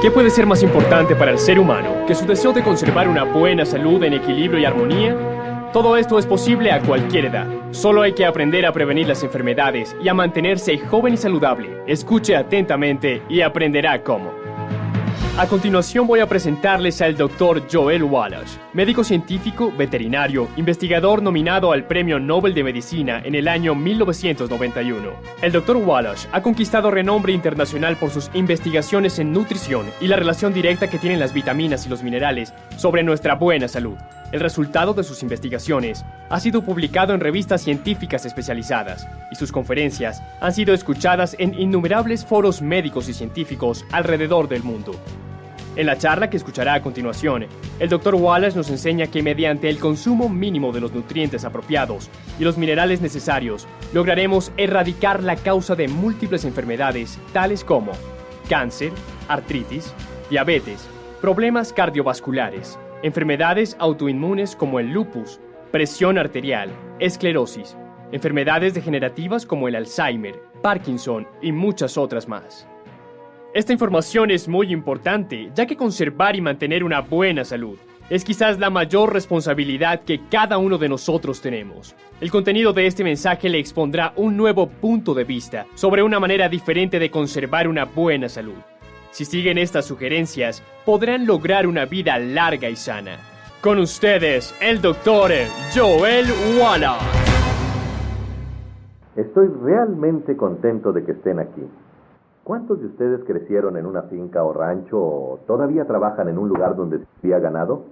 ¿Qué puede ser más importante para el ser humano que su deseo de conservar una buena salud en equilibrio y armonía? Todo esto es posible a cualquier edad. Solo hay que aprender a prevenir las enfermedades y a mantenerse joven y saludable. Escuche atentamente y aprenderá cómo. A continuación voy a presentarles al Dr. Joel Wallach, médico científico, veterinario, investigador nominado al Premio Nobel de Medicina en el año 1991. El Dr. Wallach ha conquistado renombre internacional por sus investigaciones en nutrición y la relación directa que tienen las vitaminas y los minerales sobre nuestra buena salud. El resultado de sus investigaciones ha sido publicado en revistas científicas especializadas y sus conferencias han sido escuchadas en innumerables foros médicos y científicos alrededor del mundo. En la charla que escuchará a continuación, el Dr. Wallach nos enseña que mediante el consumo mínimo de los nutrientes apropiados y los minerales necesarios, lograremos erradicar la causa de múltiples enfermedades tales como cáncer, artritis, diabetes, problemas cardiovasculares, enfermedades autoinmunes como el lupus, presión arterial, esclerosis, enfermedades degenerativas como el Alzheimer, Parkinson y muchas otras más. Esta información es muy importante, ya que conservar y mantener una buena salud es quizás la mayor responsabilidad que cada uno de nosotros tenemos. El contenido de este mensaje le expondrá un nuevo punto de vista sobre una manera diferente de conservar una buena salud. Si siguen estas sugerencias, podrán lograr una vida larga y sana. Con ustedes, el Dr. Joel Wallach. Estoy realmente contento de que estén aquí. ¿Cuántos de ustedes crecieron en una finca o rancho o todavía trabajan en un lugar donde se cría ganado?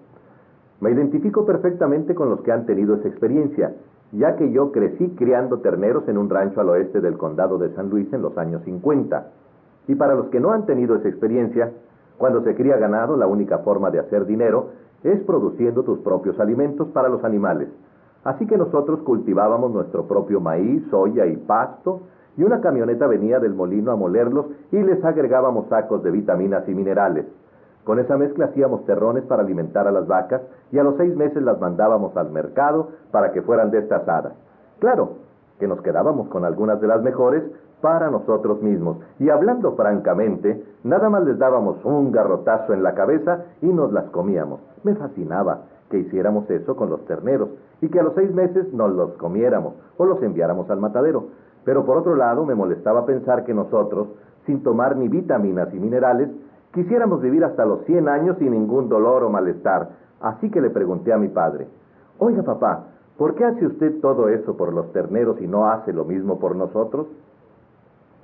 Me identifico perfectamente con los que han tenido esa experiencia, ya que yo crecí criando terneros en un rancho al oeste del condado de San Luis en los años 50. Y para los que no han tenido esa experiencia, cuando se cría ganado, la única forma de hacer dinero es produciendo tus propios alimentos para los animales. Así que nosotros cultivábamos nuestro propio maíz, soya y pasto, y una camioneta venía del molino a molerlos y les agregábamos sacos de vitaminas y minerales. Con esa mezcla hacíamos terrones para alimentar a las vacas y a los 6 meses las mandábamos al mercado para que fueran destazadas. Claro, que nos quedábamos con algunas de las mejores para nosotros mismos. Y hablando francamente, nada más les dábamos un garrotazo en la cabeza y nos las comíamos. Me fascinaba que hiciéramos eso con los terneros y que a los 6 meses nos los comiéramos o los enviáramos al matadero. Pero por otro lado, me molestaba pensar que nosotros, sin tomar ni vitaminas y minerales, quisiéramos vivir hasta los 100 años sin ningún dolor o malestar. Así que le pregunté a mi padre: oiga papá, ¿por qué hace usted todo eso por los terneros y no hace lo mismo por nosotros?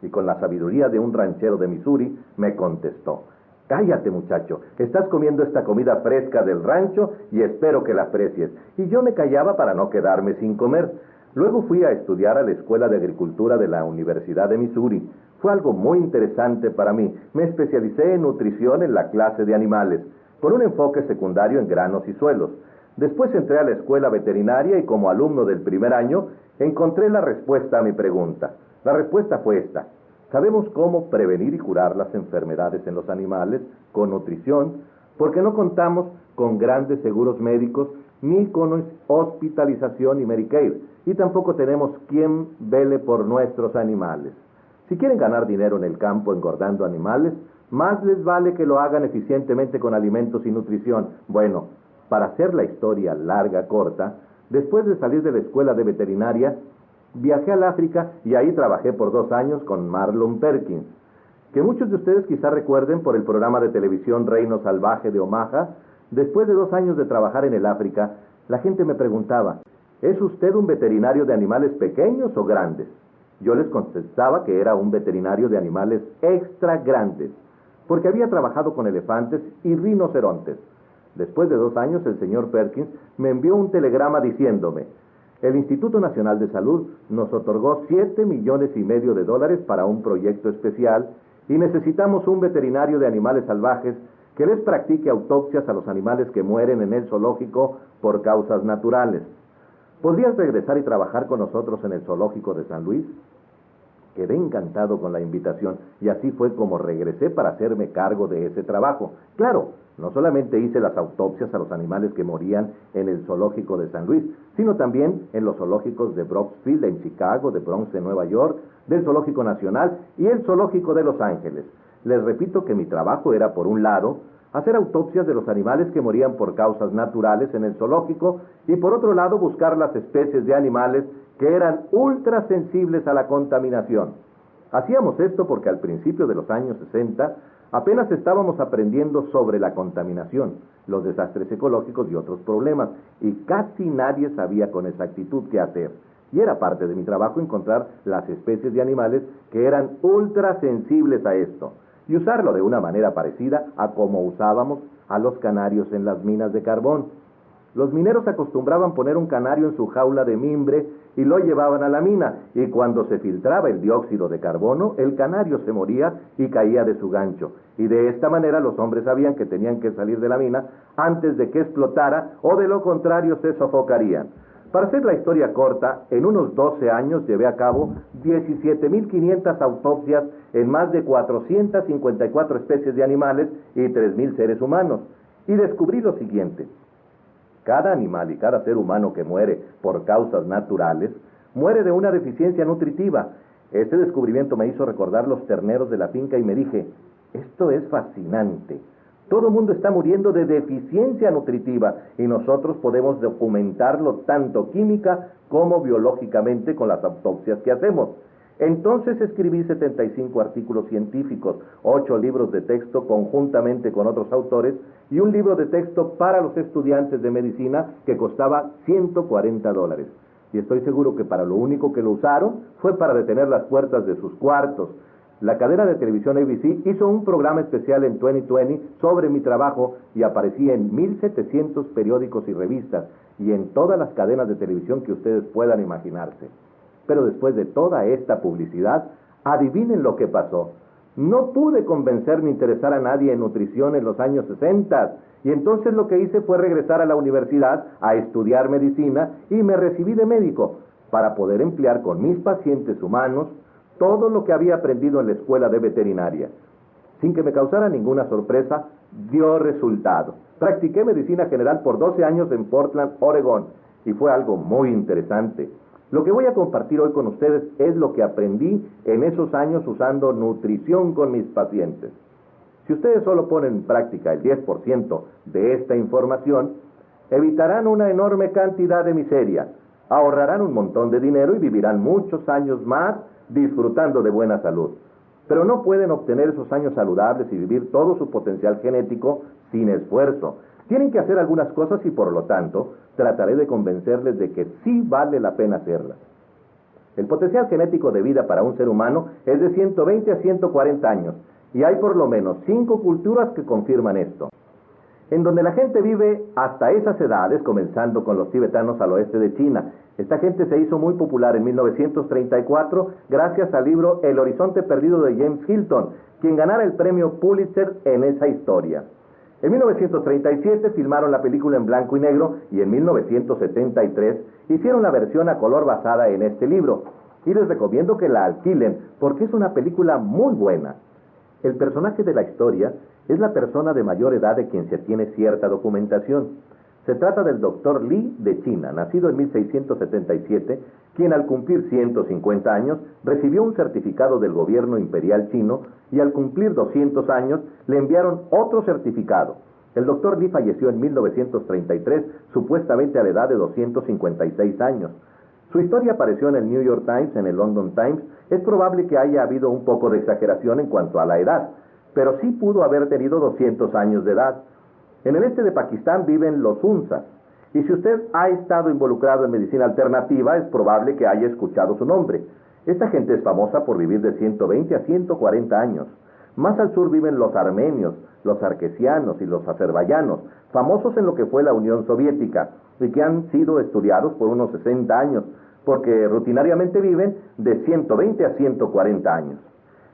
Y con la sabiduría de un ranchero de Missouri, me contestó: cállate muchacho, estás comiendo esta comida fresca del rancho y espero que la aprecies. Y yo me callaba para no quedarme sin comer. Luego fui a estudiar a la Escuela de Agricultura de la Universidad de Missouri. Fue algo muy interesante para mí. Me especialicé en nutrición en la clase de animales, con un enfoque secundario en granos y suelos. Después entré a la escuela veterinaria y como alumno del primer año, encontré la respuesta a mi pregunta. La respuesta fue esta: sabemos cómo prevenir y curar las enfermedades en los animales con nutrición, porque no contamos con grandes seguros médicos, ni con hospitalización y Medicare, y tampoco tenemos quien vele por nuestros animales. Si quieren ganar dinero en el campo engordando animales, más les vale que lo hagan eficientemente con alimentos y nutrición. Bueno, para hacer la historia larga, corta, después de salir de la escuela de veterinaria, viajé al África y ahí trabajé por 2 años con Marlon Perkins, que muchos de ustedes quizá recuerden por el programa de televisión Reino Salvaje de Omaha. Después de 2 años de trabajar en el África, la gente me preguntaba: ¿es usted un veterinario de animales pequeños o grandes? Yo les contestaba que era un veterinario de animales extra grandes, porque había trabajado con elefantes y rinocerontes. Después de 2 años, el señor Perkins me envió un telegrama diciéndome: el Instituto Nacional de Salud nos otorgó $7,5 millones para un proyecto especial y necesitamos un veterinario de animales salvajes que les practique autopsias a los animales que mueren en el zoológico por causas naturales. ¿Podrías regresar y trabajar con nosotros en el zoológico de San Luis? Quedé encantado con la invitación y así fue como regresé para hacerme cargo de ese trabajo. Claro, no solamente hice las autopsias a los animales que morían en el zoológico de San Luis, sino también en los zoológicos de Brooksfield en Chicago, de Bronx en Nueva York, del Zoológico Nacional y el Zoológico de Los Ángeles. Les repito que mi trabajo era, por un lado, hacer autopsias de los animales que morían por causas naturales en el zoológico y, por otro lado, buscar las especies de animales que eran ultra sensibles a la contaminación. Hacíamos esto porque al principio de los años 60 apenas estábamos aprendiendo sobre la contaminación, los desastres ecológicos y otros problemas, y casi nadie sabía con exactitud qué hacer. Y era parte de mi trabajo encontrar las especies de animales que eran ultra sensibles a esto, y usarlo de una manera parecida a como usábamos a los canarios en las minas de carbón. Los mineros acostumbraban poner un canario en su jaula de mimbre y lo llevaban a la mina, y cuando se filtraba el dióxido de carbono, el canario se moría y caía de su gancho. Y de esta manera los hombres sabían que tenían que salir de la mina antes de que explotara, o de lo contrario se sofocarían. Para hacer la historia corta, en unos 12 años llevé a cabo 17.500 autopsias en más de 454 especies de animales y 3.000 seres humanos. Y descubrí lo siguiente: cada animal y cada ser humano que muere por causas naturales, muere de una deficiencia nutritiva. Este descubrimiento me hizo recordar los terneros de la finca y me dije, esto es fascinante. Todo el mundo está muriendo de deficiencia nutritiva y nosotros podemos documentarlo tanto química como biológicamente con las autopsias que hacemos. Entonces escribí 75 artículos científicos, 8 libros de texto conjuntamente con otros autores y un libro de texto para los estudiantes de medicina que costaba $140. Y estoy seguro que para lo único que lo usaron fue para detener las puertas de sus cuartos. La cadena de televisión ABC hizo un programa especial en 2020 sobre mi trabajo y aparecí en 1.700 periódicos y revistas y en todas las cadenas de televisión que ustedes puedan imaginarse. Pero después de toda esta publicidad, adivinen lo que pasó. No pude convencer ni interesar a nadie en nutrición en los años 60, y entonces lo que hice fue regresar a la universidad a estudiar medicina y me recibí de médico para poder emplear con mis pacientes humanos todo lo que había aprendido en la escuela de veterinaria. Sin que me causara ninguna sorpresa, dio resultado. Practiqué medicina general por 12 años en Portland, Oregón, y fue algo muy interesante. Lo que voy a compartir hoy con ustedes es lo que aprendí en esos años usando nutrición con mis pacientes. Si ustedes solo ponen en práctica el 10% de esta información, evitarán una enorme cantidad de miseria, ahorrarán un montón de dinero y vivirán muchos años más disfrutando de buena salud. Pero no pueden obtener esos años saludables y vivir todo su potencial genético sin esfuerzo. Tienen que hacer algunas cosas y por lo tanto trataré de convencerles de que sí vale la pena hacerlas. El potencial genético de vida para un ser humano es de 120 a 140 años y hay por lo menos 5 culturas que confirman esto. En donde la gente vive hasta esas edades, comenzando con los tibetanos al oeste de China. Esta gente se hizo muy popular en 1934 gracias al libro El horizonte perdido de James Hilton, quien ganara el premio Pulitzer en esa historia. En 1937 filmaron la película en blanco y negro y en 1973 hicieron la versión a color basada en este libro. Y les recomiendo que la alquilen porque es una película muy buena. El personaje de la historia es la persona de mayor edad de quien se tiene cierta documentación. Se trata del Dr. Li de China, nacido en 1677, quien al cumplir 150 años recibió un certificado del gobierno imperial chino y al cumplir 200 años le enviaron otro certificado. El Dr. Li falleció en 1933, supuestamente a la edad de 256 años. Su historia apareció en el New York Times, en el London Times. Es probable que haya habido un poco de exageración en cuanto a la edad, pero sí pudo haber tenido 200 años de edad. En el este de Pakistán viven los Hunsas, y si usted ha estado involucrado en medicina alternativa, es probable que haya escuchado su nombre. Esta gente es famosa por vivir de 120 a 140 años. Más al sur viven los armenios, los arquesianos y los azerbaiyanos, famosos en lo que fue la Unión Soviética, y que han sido estudiados por unos 60 años, porque rutinariamente viven de 120 a 140 años.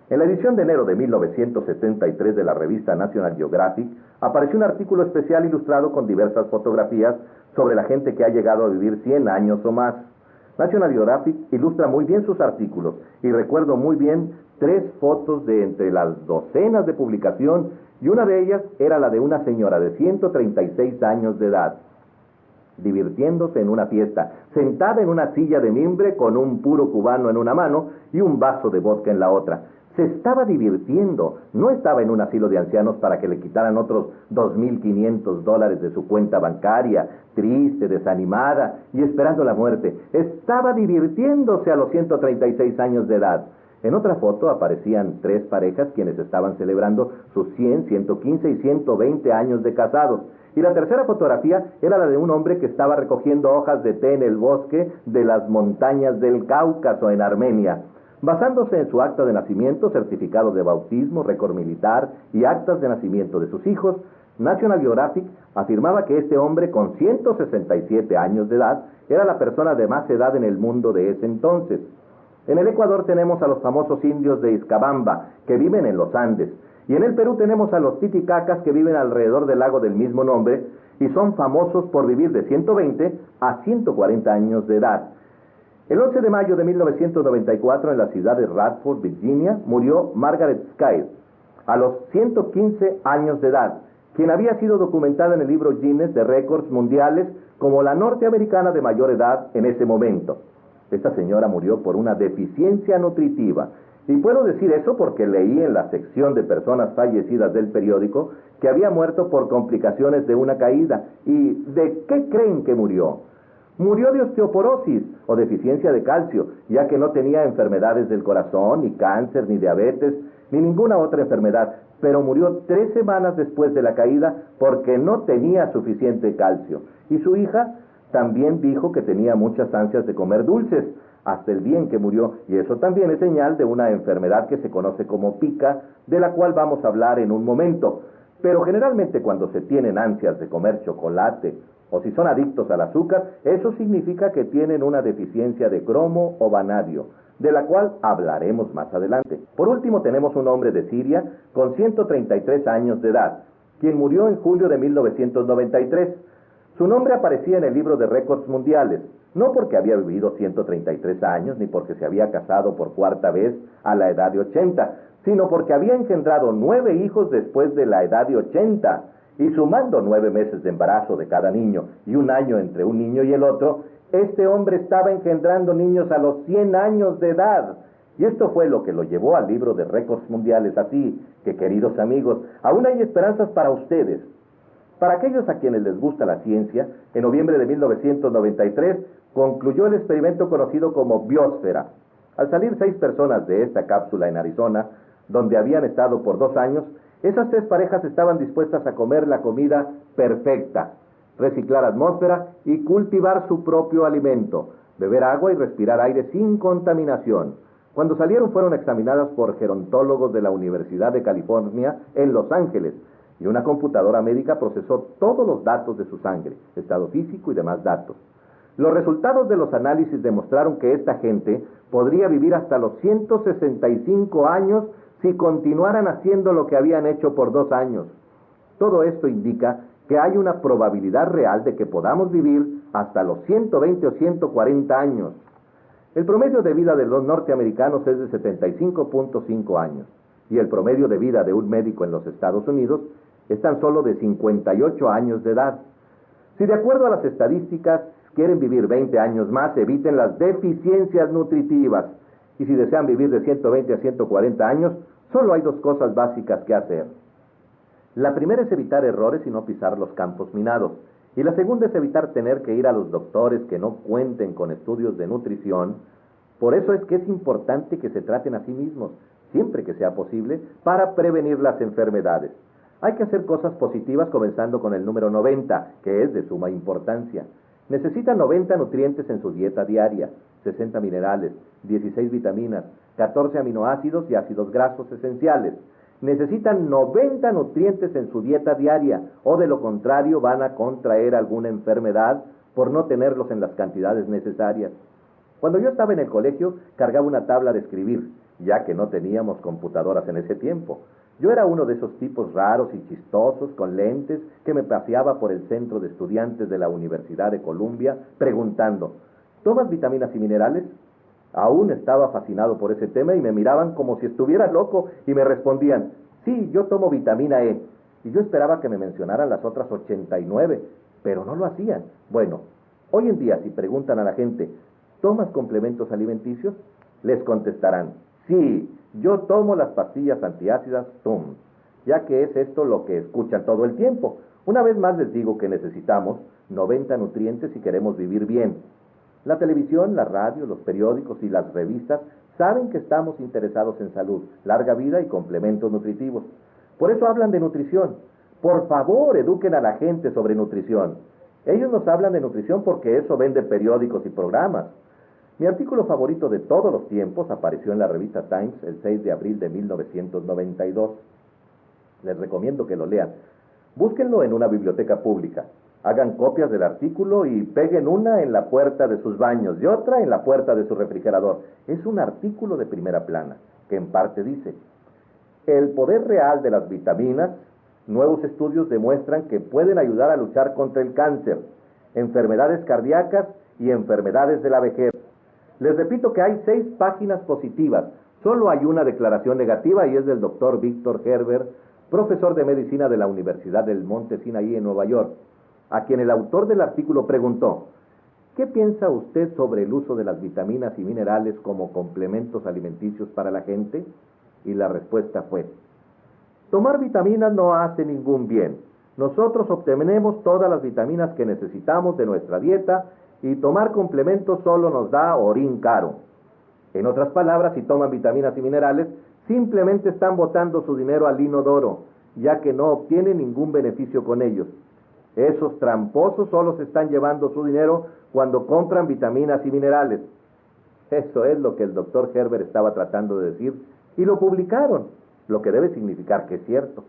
En la edición de enero de 1973 de la revista National Geographic apareció un artículo especial ilustrado con diversas fotografías sobre la gente que ha llegado a vivir 100 años o más. National Geographic ilustra muy bien sus artículos y recuerdo muy bien 3 fotos de entre las docenas de publicación y una de ellas era la de una señora de 136 años de edad, divirtiéndose en una fiesta, sentada en una silla de mimbre con un puro cubano en una mano y un vaso de vodka en la otra. Se estaba divirtiendo, no estaba en un asilo de ancianos para que le quitaran otros $2,500 de su cuenta bancaria, triste, desanimada y esperando la muerte. Estaba divirtiéndose a los 136 años de edad. En otra foto aparecían 3 parejas quienes estaban celebrando sus 100, 115 y 120 años de casados. Y la tercera fotografía era la de un hombre que estaba recogiendo hojas de té en el bosque de las montañas del Cáucaso en Armenia. Basándose en su acta de nacimiento, certificado de bautismo, récord militar y actas de nacimiento de sus hijos, National Geographic afirmaba que este hombre con 167 años de edad era la persona de más edad en el mundo de ese entonces. En el Ecuador tenemos a los famosos indios de Izcabamba, que viven en los Andes, y en el Perú tenemos a los titicacas que viven alrededor del lago del mismo nombre y son famosos por vivir de 120 a 140 años de edad. El 11 de mayo de 1994, en la ciudad de Radford, Virginia, murió Margaret Skyr, a los 115 años de edad, quien había sido documentada en el libro Guinness de récords mundiales como la norteamericana de mayor edad en ese momento. Esta señora murió por una deficiencia nutritiva. Y puedo decir eso porque leí en la sección de personas fallecidas del periódico que había muerto por complicaciones de una caída. ¿Y de qué creen que murió? Murió de osteoporosis o deficiencia de calcio, ya que no tenía enfermedades del corazón, ni cáncer, ni diabetes, ni ninguna otra enfermedad, pero murió 3 semanas después de la caída porque no tenía suficiente calcio. Y su hija también dijo que tenía muchas ansias de comer dulces, hasta el día en que murió, y eso también es señal de una enfermedad que se conoce como pica, de la cual vamos a hablar en un momento. Pero generalmente cuando se tienen ansias de comer chocolate, o si son adictos al azúcar, eso significa que tienen una deficiencia de cromo o vanadio, de la cual hablaremos más adelante. Por último tenemos un hombre de Siria con 133 años de edad, quien murió en julio de 1993. Su nombre aparecía en el libro de récords mundiales, no porque había vivido 133 años, ni porque se había casado por 4ª vez a la edad de 80, sino porque había engendrado 9 hijos después de la edad de 80, y sumando 9 meses de embarazo de cada niño y un año entre un niño y el otro, este hombre estaba engendrando niños a los 100 años de edad. Y esto fue lo que lo llevó al libro de récords mundiales. Así que, queridos amigos, aún hay esperanzas para ustedes. Para aquellos a quienes les gusta la ciencia, en noviembre de 1993 concluyó el experimento conocido como Biosfera. Al salir 6 personas de esta cápsula en Arizona, donde habían estado por 2 años, esas 3 parejas estaban dispuestas a comer la comida perfecta, reciclar atmósfera y cultivar su propio alimento, beber agua y respirar aire sin contaminación. Cuando salieron fueron examinadas por gerontólogos de la Universidad de California en Los Ángeles, y una computadora médica procesó todos los datos de su sangre, estado físico y demás datos. Los resultados de los análisis demostraron que esta gente podría vivir hasta los 165 años si continuaran haciendo lo que habían hecho por 2 años. Todo esto indica que hay una probabilidad real de que podamos vivir hasta los 120 o 140 años. El promedio de vida de los norteamericanos es de 75.5 años, y el promedio de vida de un médico en los Estados Unidos es tan solo de 58 años de edad. Si de acuerdo a las estadísticas quieren vivir 20 años más, eviten las deficiencias nutritivas. Y si desean vivir de 120 a 140 años, solo hay 2 cosas básicas que hacer. La primera es evitar errores y no pisar los campos minados. Y la segunda es evitar tener que ir a los doctores que no cuenten con estudios de nutrición. Por eso es que es importante que se traten a sí mismos, siempre que sea posible, para prevenir las enfermedades. Hay que hacer cosas positivas comenzando con el número 90, que es de suma importancia. Necesitan 90 nutrientes en su dieta diaria, 60 minerales, 16 vitaminas, 14 aminoácidos y ácidos grasos esenciales. Necesitan 90 nutrientes en su dieta diaria, o de lo contrario van a contraer alguna enfermedad por no tenerlos en las cantidades necesarias. Cuando yo estaba en el colegio, cargaba una tabla de escribir, ya que no teníamos computadoras en ese tiempo. Yo era uno de esos tipos raros y chistosos con lentes que me paseaba por el centro de estudiantes de la Universidad de Columbia preguntando, ¿tomas vitaminas y minerales? Aún estaba fascinado por ese tema y me miraban como si estuviera loco y me respondían, sí, yo tomo vitamina E. Y yo esperaba que me mencionaran las otras 89, pero no lo hacían. Bueno, hoy en día si preguntan a la gente, ¿tomas complementos alimenticios? Les contestarán, sí, Yo tomo las pastillas antiácidas TUM, ya que es esto lo que escuchan todo el tiempo. Una vez más les digo que necesitamos 90 nutrientes si queremos vivir bien. La televisión, la radio, los periódicos y las revistas saben que estamos interesados en salud, larga vida y complementos nutritivos. Por eso hablan de nutrición. Por favor, eduquen a la gente sobre nutrición. Ellos nos hablan de nutrición porque eso vende periódicos y programas. Mi artículo favorito de todos los tiempos apareció en la revista Times el 6 de abril de 1992. Les recomiendo que lo lean. Búsquenlo en una biblioteca pública. Hagan copias del artículo y peguen una en la puerta de sus baños y otra en la puerta de su refrigerador. Es un artículo de primera plana, que en parte dice: el poder real de las vitaminas. Nuevos estudios demuestran que pueden ayudar a luchar contra el cáncer, enfermedades cardíacas y enfermedades de la vejez. Les repito que hay 6 páginas positivas. Solo hay una declaración negativa y es del doctor Víctor Herbert, profesor de medicina de la Universidad del Monte Sinaí en Nueva York, a quien el autor del artículo preguntó: ¿qué piensa usted sobre el uso de las vitaminas y minerales como complementos alimenticios para la gente? Y la respuesta fue: tomar vitaminas no hace ningún bien. Nosotros obtenemos todas las vitaminas que necesitamos de nuestra dieta y tomar complementos solo nos da orín caro. En otras palabras, si toman vitaminas y minerales, simplemente están botando su dinero al inodoro, ya que no obtienen ningún beneficio con ellos. Esos tramposos solo se están llevando su dinero cuando compran vitaminas y minerales. Eso es lo que el doctor Herbert estaba tratando de decir y lo publicaron, lo que debe significar que es cierto.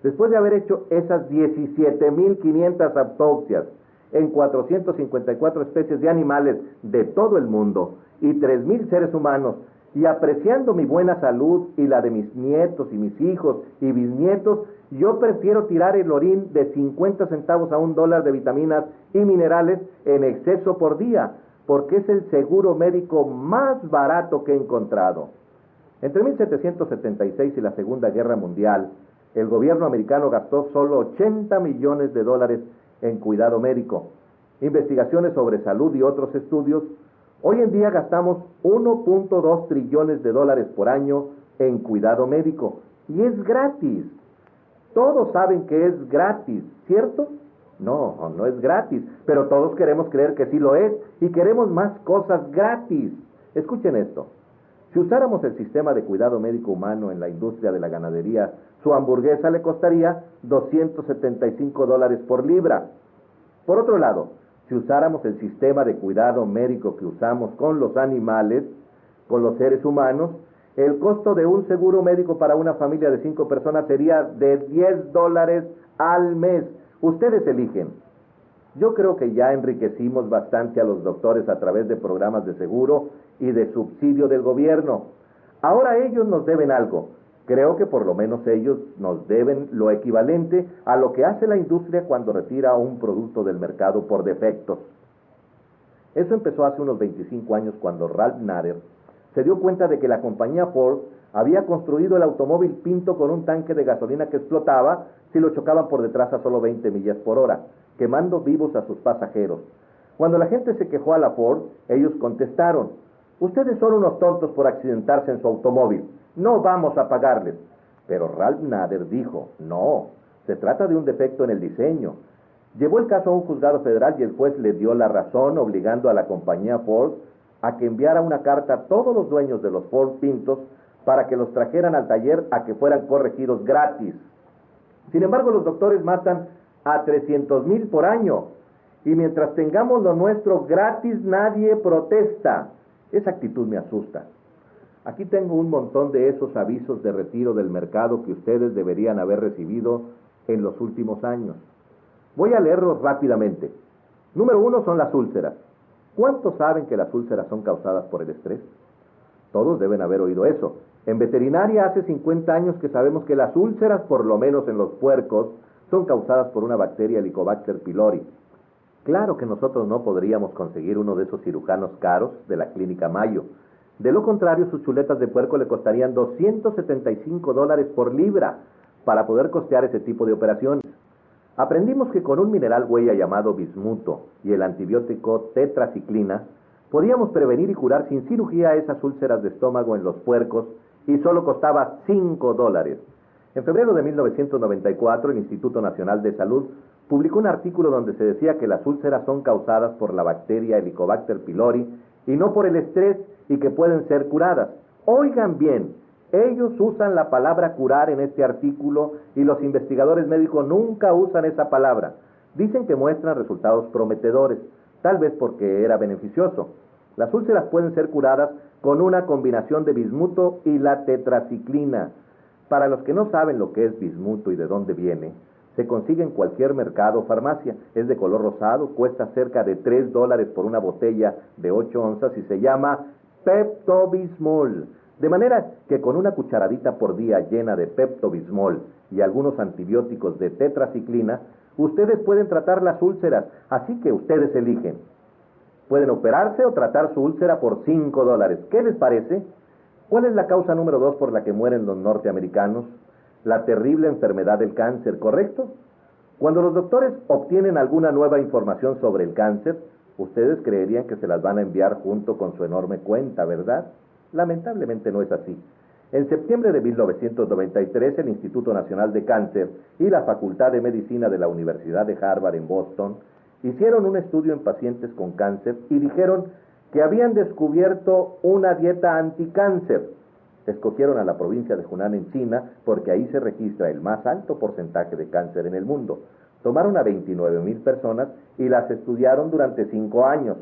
Después de haber hecho esas 17.500 autopsias en 454 especies de animales de todo el mundo y 3.000 seres humanos, y apreciando mi buena salud y la de mis nietos y mis hijos y bisnietos, yo prefiero tirar el orín de 50 centavos a $1 de vitaminas y minerales en exceso por día, porque es el seguro médico más barato que he encontrado. Entre 1776 y la Segunda Guerra Mundial, el gobierno americano gastó solo $80 millones en cuidado médico, investigaciones sobre salud y otros estudios. Hoy en día gastamos $1.2 trillones por año en cuidado médico, y es gratis. Todos saben que es gratis, ¿cierto? No, no es gratis, pero todos queremos creer que sí lo es, y queremos más cosas gratis. Escuchen esto: si usáramos el sistema de cuidado médico humano en la industria de la ganadería, su hamburguesa le costaría $275 por libra. Por otro lado, si usáramos el sistema de cuidado médico que usamos con los animales, con los seres humanos, el costo de un seguro médico para una familia de 5 personas sería de $10 al mes. Ustedes eligen. Yo creo que ya enriquecimos bastante a los doctores a través de programas de seguro y de subsidio del gobierno. Ahora ellos nos deben algo. Creo que por lo menos ellos nos deben lo equivalente a lo que hace la industria cuando retira un producto del mercado por defectos. Eso empezó hace unos 25 años cuando Ralph Nader se dio cuenta de que la compañía Ford había construido el automóvil Pinto con un tanque de gasolina que explotaba si lo chocaban por detrás a solo 20 millas por hora, quemando vivos a sus pasajeros. Cuando la gente se quejó a la Ford, ellos contestaron: ustedes son unos tontos por accidentarse en su automóvil, no vamos a pagarles. Pero Ralph Nader dijo: no, se trata de un defecto en el diseño. Llevó el caso a un juzgado federal y el juez le dio la razón, obligando a la compañía Ford a que enviara una carta a todos los dueños de los Ford Pintos para que los trajeran al taller a que fueran corregidos gratis. Sin embargo, los doctores matan a 300,000 por año, y mientras tengamos lo nuestro gratis, nadie protesta. Esa actitud me asusta. Aquí tengo un montón de esos avisos de retiro del mercado que ustedes deberían haber recibido en los últimos años. Voy a leerlos rápidamente. Número 1 son las úlceras. ¿Cuántos saben que las úlceras son causadas por el estrés? Todos deben haber oído eso. En veterinaria hace 50 años que sabemos que las úlceras, por lo menos en los puercos, son causadas por una bacteria, Helicobacter pylori. Claro que nosotros no podríamos conseguir uno de esos cirujanos caros de la clínica Mayo. De lo contrario, sus chuletas de puerco le costarían $275 por libra para poder costear ese tipo de operaciones. Aprendimos que con un mineral huella llamado bismuto y el antibiótico tetraciclina, podíamos prevenir y curar sin cirugía esas úlceras de estómago en los puercos y solo costaba $5. En febrero de 1994, el Instituto Nacional de Salud publicó un artículo donde se decía que las úlceras son causadas por la bacteria Helicobacter pylori y no por el estrés y que pueden ser curadas. Oigan bien, ellos usan la palabra curar en este artículo y los investigadores médicos nunca usan esa palabra. Dicen que muestran resultados prometedores, tal vez porque era beneficioso. Las úlceras pueden ser curadas con una combinación de bismuto y la tetraciclina. Para los que no saben lo que es bismuto y de dónde viene, se consigue en cualquier mercado o farmacia. Es de color rosado, cuesta cerca de $3 por una botella de 8 onzas y se llama Pepto-Bismol. De manera que con una cucharadita por día llena de Pepto-Bismol y algunos antibióticos de tetraciclina, ustedes pueden tratar las úlceras, así que ustedes eligen. Pueden operarse o tratar su úlcera por $5. ¿Qué les parece? ¿Cuál es la causa número 2 por la que mueren los norteamericanos? La terrible enfermedad del cáncer, ¿correcto? Cuando los doctores obtienen alguna nueva información sobre el cáncer, ustedes creerían que se las van a enviar junto con su enorme cuenta, ¿verdad? Lamentablemente no es así. En septiembre de 1993, el Instituto Nacional de Cáncer y la Facultad de Medicina de la Universidad de Harvard en Boston hicieron un estudio en pacientes con cáncer y dijeron que habían descubierto una dieta anticáncer. Escogieron a la provincia de Hunan en China porque ahí se registra el más alto porcentaje de cáncer en el mundo. Tomaron a 29,000 personas y las estudiaron durante 5 años.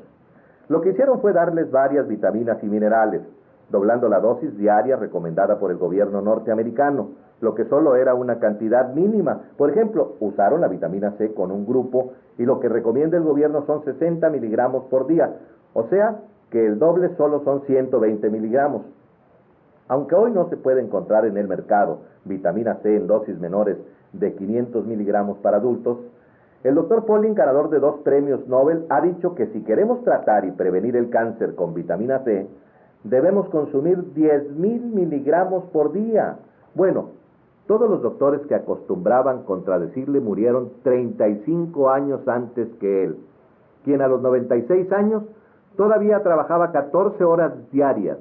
Lo que hicieron fue darles varias vitaminas y minerales, doblando la dosis diaria recomendada por el gobierno norteamericano, lo que solo era una cantidad mínima. Por ejemplo, usaron la vitamina C con un grupo y lo que recomienda el gobierno son 60 miligramos por día, o sea que el doble solo son 120 miligramos. Aunque hoy no se puede encontrar en el mercado vitamina C en dosis menores de 500 miligramos para adultos, el Dr. Pauling, ganador de 2 premios Nobel, ha dicho que si queremos tratar y prevenir el cáncer con vitamina C, debemos consumir 10,000 miligramos por día. Bueno, todos los doctores que acostumbraban contradecirle murieron 35 años antes que él, quien a los 96 años todavía trabajaba 14 horas diarias,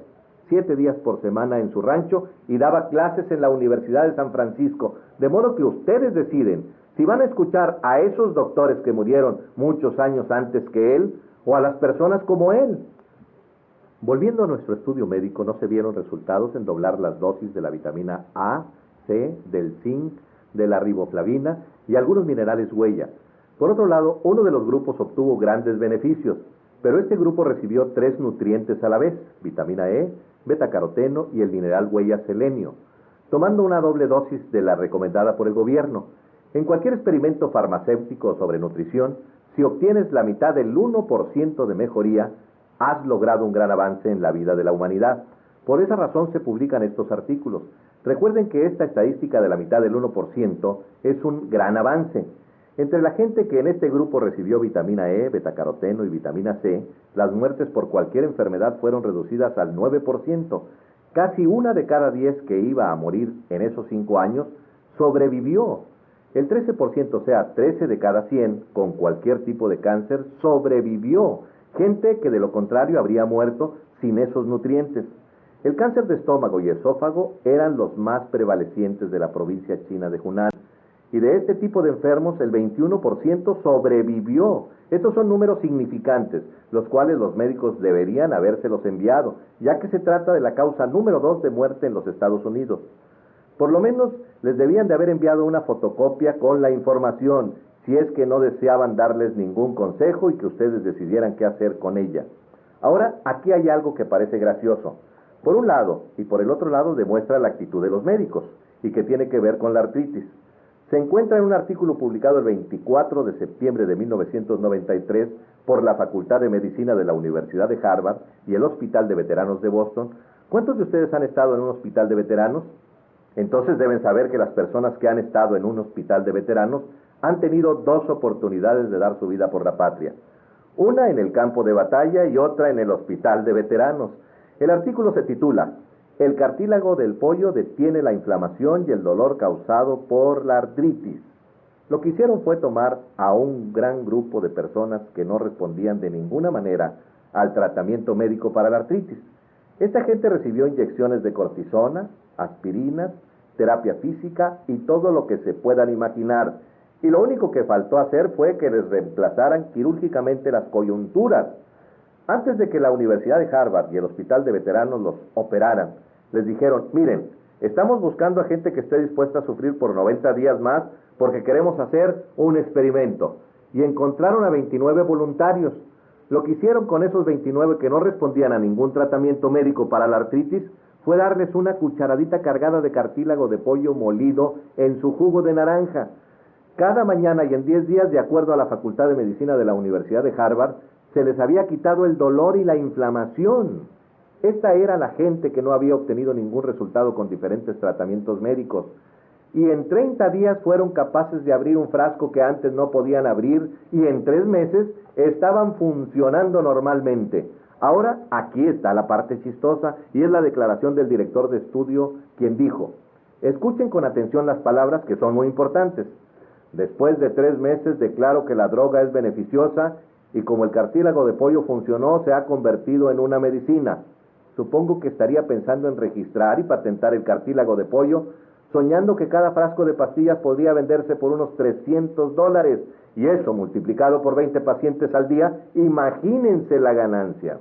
7 días por semana en su rancho y daba clases en la Universidad de San Francisco. De modo que ustedes deciden si van a escuchar a esos doctores que murieron muchos años antes que él o a las personas como él. Volviendo a nuestro estudio médico, no se vieron resultados en doblar las dosis de la vitamina A, C, del zinc, de la riboflavina y algunos minerales huella. Por otro lado, uno de los grupos obtuvo grandes beneficios, pero este grupo recibió 3 nutrientes a la vez, vitamina E, betacaroteno y el mineral huella selenio, tomando una doble dosis de la recomendada por el gobierno. En cualquier experimento farmacéutico sobre nutrición, si obtienes la mitad del 1% de mejoría, has logrado un gran avance en la vida de la humanidad. Por esa razón se publican estos artículos. Recuerden que esta estadística de la mitad del 1% es un gran avance. Entre la gente que en este grupo recibió vitamina E, betacaroteno y vitamina C, las muertes por cualquier enfermedad fueron reducidas al 9%. Casi 1 de cada 10 que iba a morir en esos 5 años sobrevivió. El 13%, o sea, 13 de cada 100 con cualquier tipo de cáncer sobrevivió. Gente que de lo contrario habría muerto sin esos nutrientes. El cáncer de estómago y esófago eran los más prevalecientes de la provincia china de Hunan. Y de este tipo de enfermos, el 21% sobrevivió. Estos son números significantes, los cuales los médicos deberían habérselos enviado, ya que se trata de la causa número 2 de muerte en los Estados Unidos. Por lo menos les debían de haber enviado una fotocopia con la información, si es que no deseaban darles ningún consejo y que ustedes decidieran qué hacer con ella. Ahora, aquí hay algo que parece gracioso. Por un lado, y por el otro lado demuestra la actitud de los médicos, y que tiene que ver con la artritis. Se encuentra en un artículo publicado el 24 de septiembre de 1993 por la Facultad de Medicina de la Universidad de Harvard y el Hospital de Veteranos de Boston. ¿Cuántos de ustedes han estado en un hospital de veteranos? Entonces deben saber que las personas que han estado en un hospital de veteranos han tenido 2 oportunidades de dar su vida por la patria. Una en el campo de batalla y otra en el hospital de veteranos. El artículo se titula "El cartílago del pollo detiene la inflamación y el dolor causado por la artritis". Lo que hicieron fue tomar a un gran grupo de personas que no respondían de ninguna manera al tratamiento médico para la artritis. Esta gente recibió inyecciones de cortisona, aspirinas, terapia física y todo lo que se puedan imaginar. Y lo único que faltó hacer fue que les reemplazaran quirúrgicamente las coyunturas. Antes de que la Universidad de Harvard y el Hospital de Veteranos los operaran, les dijeron, miren, estamos buscando a gente que esté dispuesta a sufrir por 90 días más porque queremos hacer un experimento. Y encontraron a 29 voluntarios. Lo que hicieron con esos 29 que no respondían a ningún tratamiento médico para la artritis fue darles una cucharadita cargada de cartílago de pollo molido en su jugo de naranja. Cada mañana y en 10 días, de acuerdo a la Facultad de Medicina de la Universidad de Harvard, se les había quitado el dolor y la inflamación. Esta era la gente que no había obtenido ningún resultado con diferentes tratamientos médicos. Y en 30 días fueron capaces de abrir un frasco que antes no podían abrir y en 3 meses estaban funcionando normalmente. Ahora, aquí está la parte chistosa y es la declaración del director de estudio, quien dijo, escuchen con atención las palabras que son muy importantes. Después de 3 meses declaro que la droga es beneficiosa y como el cartílago de pollo funcionó, se ha convertido en una medicina. Supongo que estaría pensando en registrar y patentar el cartílago de pollo, soñando que cada frasco de pastillas podría venderse por unos $300, y eso multiplicado por 20 pacientes al día, imagínense la ganancia.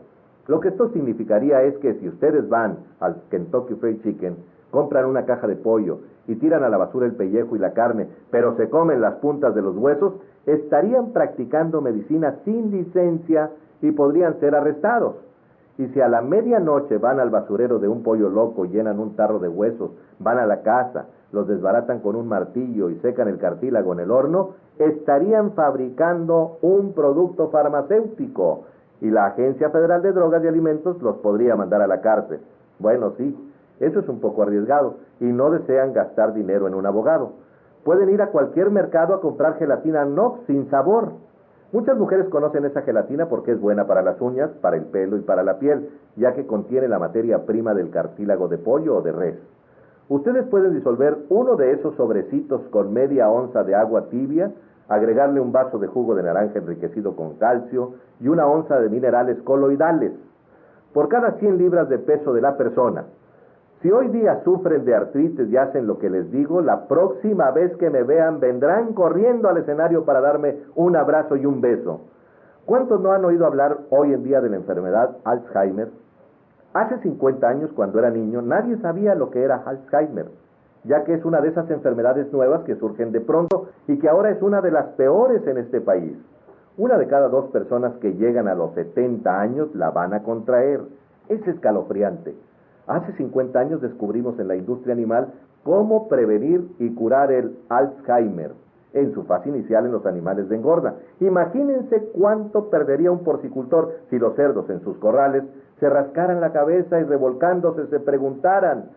Lo que esto significaría es que si ustedes van al Kentucky Fried Chicken, compran una caja de pollo y tiran a la basura el pellejo y la carne, pero se comen las puntas de los huesos, estarían practicando medicina sin licencia y podrían ser arrestados. Y si a la medianoche van al basurero de un pollo loco y llenan un tarro de huesos, van a la casa, los desbaratan con un martillo y secan el cartílago en el horno, estarían fabricando un producto farmacéutico y la Agencia Federal de Drogas y Alimentos los podría mandar a la cárcel. Bueno, sí, eso es un poco arriesgado y no desean gastar dinero en un abogado. Pueden ir a cualquier mercado a comprar gelatina Knox sin sabor. Muchas mujeres conocen esa gelatina porque es buena para las uñas, para el pelo y para la piel, ya que contiene la materia prima del cartílago de pollo o de res. Ustedes pueden disolver uno de esos sobrecitos con media onza de agua tibia, agregarle un vaso de jugo de naranja enriquecido con calcio y una onza de minerales coloidales. Por cada 100 libras de peso de la persona, si hoy día sufren de artritis y hacen lo que les digo, la próxima vez que me vean vendrán corriendo al escenario para darme un abrazo y un beso. ¿Cuántos no han oído hablar hoy en día de la enfermedad Alzheimer? Hace 50 años, cuando era niño, nadie sabía lo que era Alzheimer, ya que es una de esas enfermedades nuevas que surgen de pronto y que ahora es una de las peores en este país. Una de cada 2 personas que llegan a los 70 años la van a contraer. Es escalofriante. Hace 50 años descubrimos en la industria animal cómo prevenir y curar el Alzheimer, en su fase inicial en los animales de engorda. Imagínense cuánto perdería un porcicultor si los cerdos en sus corrales se rascaran la cabeza y revolcándose se preguntaran,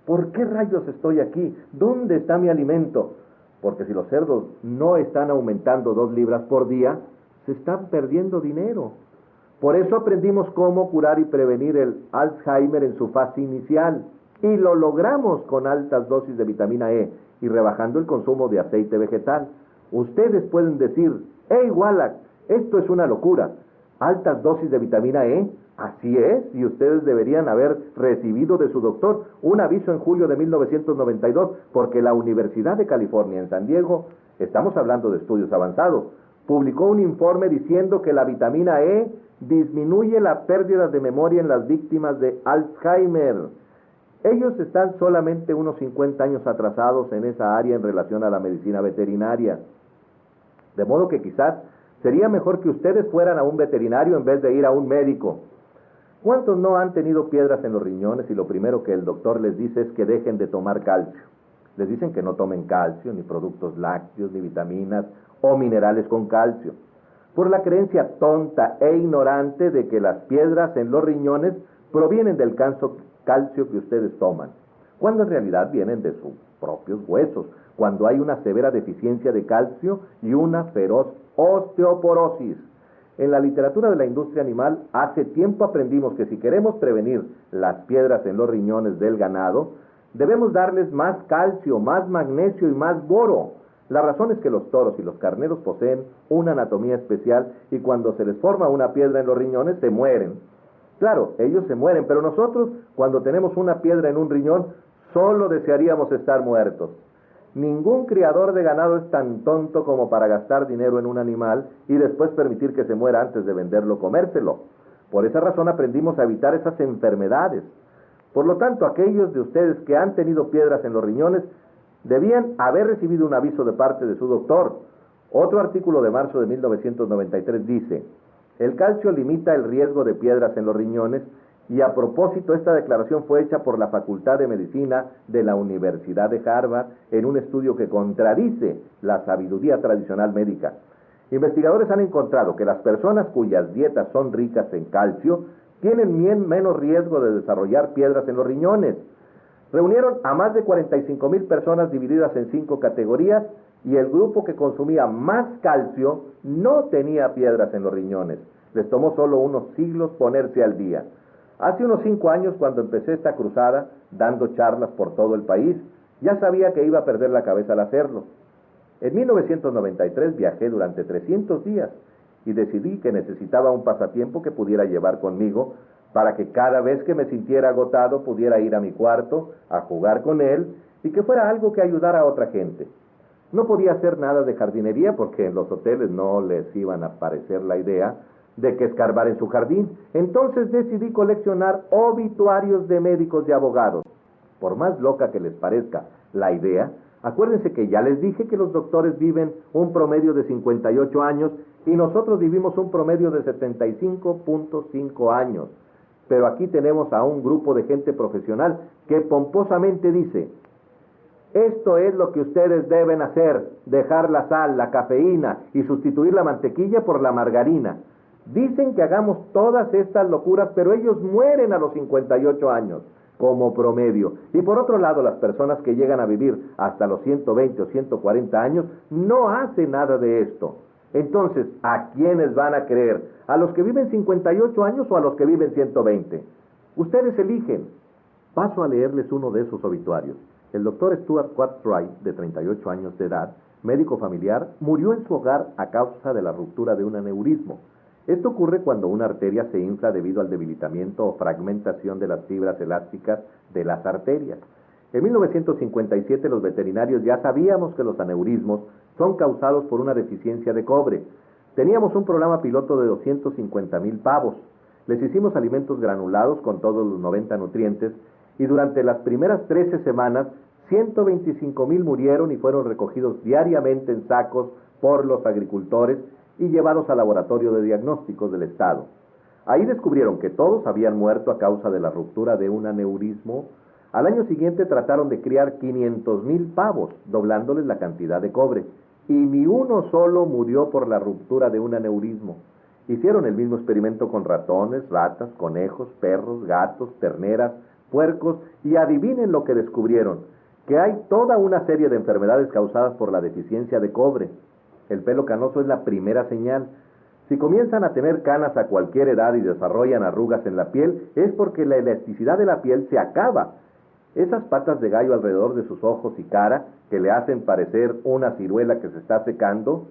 ¿por qué rayos estoy aquí? ¿Dónde está mi alimento? Porque si los cerdos no están aumentando 2 libras por día, se están perdiendo dinero. Por eso aprendimos cómo curar y prevenir el Alzheimer en su fase inicial. Y lo logramos con altas dosis de vitamina E y rebajando el consumo de aceite vegetal. Ustedes pueden decir, ¡hey, Wallach! Esto es una locura. ¿Altas dosis de vitamina E? Así es, y ustedes deberían haber recibido de su doctor un aviso en julio de 1992, porque la Universidad de California en San Diego, estamos hablando de estudios avanzados, publicó un informe diciendo que la vitamina E disminuye la pérdida de memoria en las víctimas de Alzheimer. Ellos están solamente unos 50 años atrasados en esa área en relación a la medicina veterinaria. De modo que quizás sería mejor que ustedes fueran a un veterinario en vez de ir a un médico. ¿Cuántos no han tenido piedras en los riñones y lo primero que el doctor les dice es que dejen de tomar calcio? Les dicen que no tomen calcio, ni productos lácteos, ni vitaminas o minerales con calcio, por la creencia tonta e ignorante de que las piedras en los riñones provienen del calcio que ustedes toman, cuando en realidad vienen de sus propios huesos, cuando hay una severa deficiencia de calcio y una feroz osteoporosis. En la literatura de la industria animal, hace tiempo aprendimos que si queremos prevenir las piedras en los riñones del ganado, debemos darles más calcio, más magnesio y más boro. La razón es que los toros y los carneros poseen una anatomía especial y cuando se les forma una piedra en los riñones se mueren. Claro, ellos se mueren, pero nosotros, cuando tenemos una piedra en un riñón, solo desearíamos estar muertos. Ningún criador de ganado es tan tonto como para gastar dinero en un animal y después permitir que se muera antes de venderlo o comérselo. Por esa razón aprendimos a evitar esas enfermedades. Por lo tanto, aquellos de ustedes que han tenido piedras en los riñones debían haber recibido un aviso de parte de su doctor. Otro artículo de marzo de 1993 dice: el calcio limita el riesgo de piedras en los riñones, y a propósito, esta declaración fue hecha por la Facultad de Medicina de la Universidad de Harvard en un estudio que contradice la sabiduría tradicional médica. Investigadores han encontrado que las personas cuyas dietas son ricas en calcio tienen menos riesgo de desarrollar piedras en los riñones. Reunieron a más de 45,000 personas divididas en 5 categorías y el grupo que consumía más calcio no tenía piedras en los riñones. Les tomó solo unos siglos ponerse al día. Hace unos 5 años, cuando empecé esta cruzada, dando charlas por todo el país, ya sabía que iba a perder la cabeza al hacerlo. En 1993 viajé durante 300 días y decidí que necesitaba un pasatiempo que pudiera llevar conmigo para que cada vez que me sintiera agotado pudiera ir a mi cuarto a jugar con él y que fuera algo que ayudara a otra gente. No podía hacer nada de jardinería porque en los hoteles no les iban a parecer la idea de que escarbar en su jardín. Entonces decidí coleccionar obituarios de médicos y abogados. Por más loca que les parezca la idea, acuérdense que ya les dije que los doctores viven un promedio de 58 años y nosotros vivimos un promedio de 75.5 años. Pero aquí tenemos a un grupo de gente profesional que pomposamente dice: esto es lo que ustedes deben hacer, dejar la sal, la cafeína y sustituir la mantequilla por la margarina. Dicen que hagamos todas estas locuras, pero ellos mueren a los 58 años, como promedio. Y por otro lado, las personas que llegan a vivir hasta los 120 o 140 años no hacen nada de esto. Entonces, ¿a quiénes van a creer? ¿A los que viven 58 años o a los que viven 120? Ustedes eligen. Paso a leerles uno de esos obituarios. El doctor Stuart Cartwright, de 38 años de edad, médico familiar, murió en su hogar a causa de la ruptura de un aneurismo. Esto ocurre cuando una arteria se infla debido al debilitamiento o fragmentación de las fibras elásticas de las arterias. En 1957 los veterinarios ya sabíamos que los aneurismos son causados por una deficiencia de cobre. Teníamos un programa piloto de 250,000 pavos. Les hicimos alimentos granulados con todos los 90 nutrientes y durante las primeras 13 semanas 125,000 murieron y fueron recogidos diariamente en sacos por los agricultores y llevados al laboratorio de diagnósticos del estado. Ahí descubrieron que todos habían muerto a causa de la ruptura de un aneurismo. Al año siguiente trataron de criar 500,000 pavos, doblándoles la cantidad de cobre, y ni uno solo murió por la ruptura de un aneurismo. Hicieron el mismo experimento con ratones, ratas, conejos, perros, gatos, terneras, puercos, y adivinen lo que descubrieron: que hay toda una serie de enfermedades causadas por la deficiencia de cobre. El pelo canoso es la primera señal. Si comienzan a tener canas a cualquier edad y desarrollan arrugas en la piel, es porque la elasticidad de la piel se acaba. Esas patas de gallo alrededor de sus ojos y cara, que le hacen parecer una ciruela que se está secando,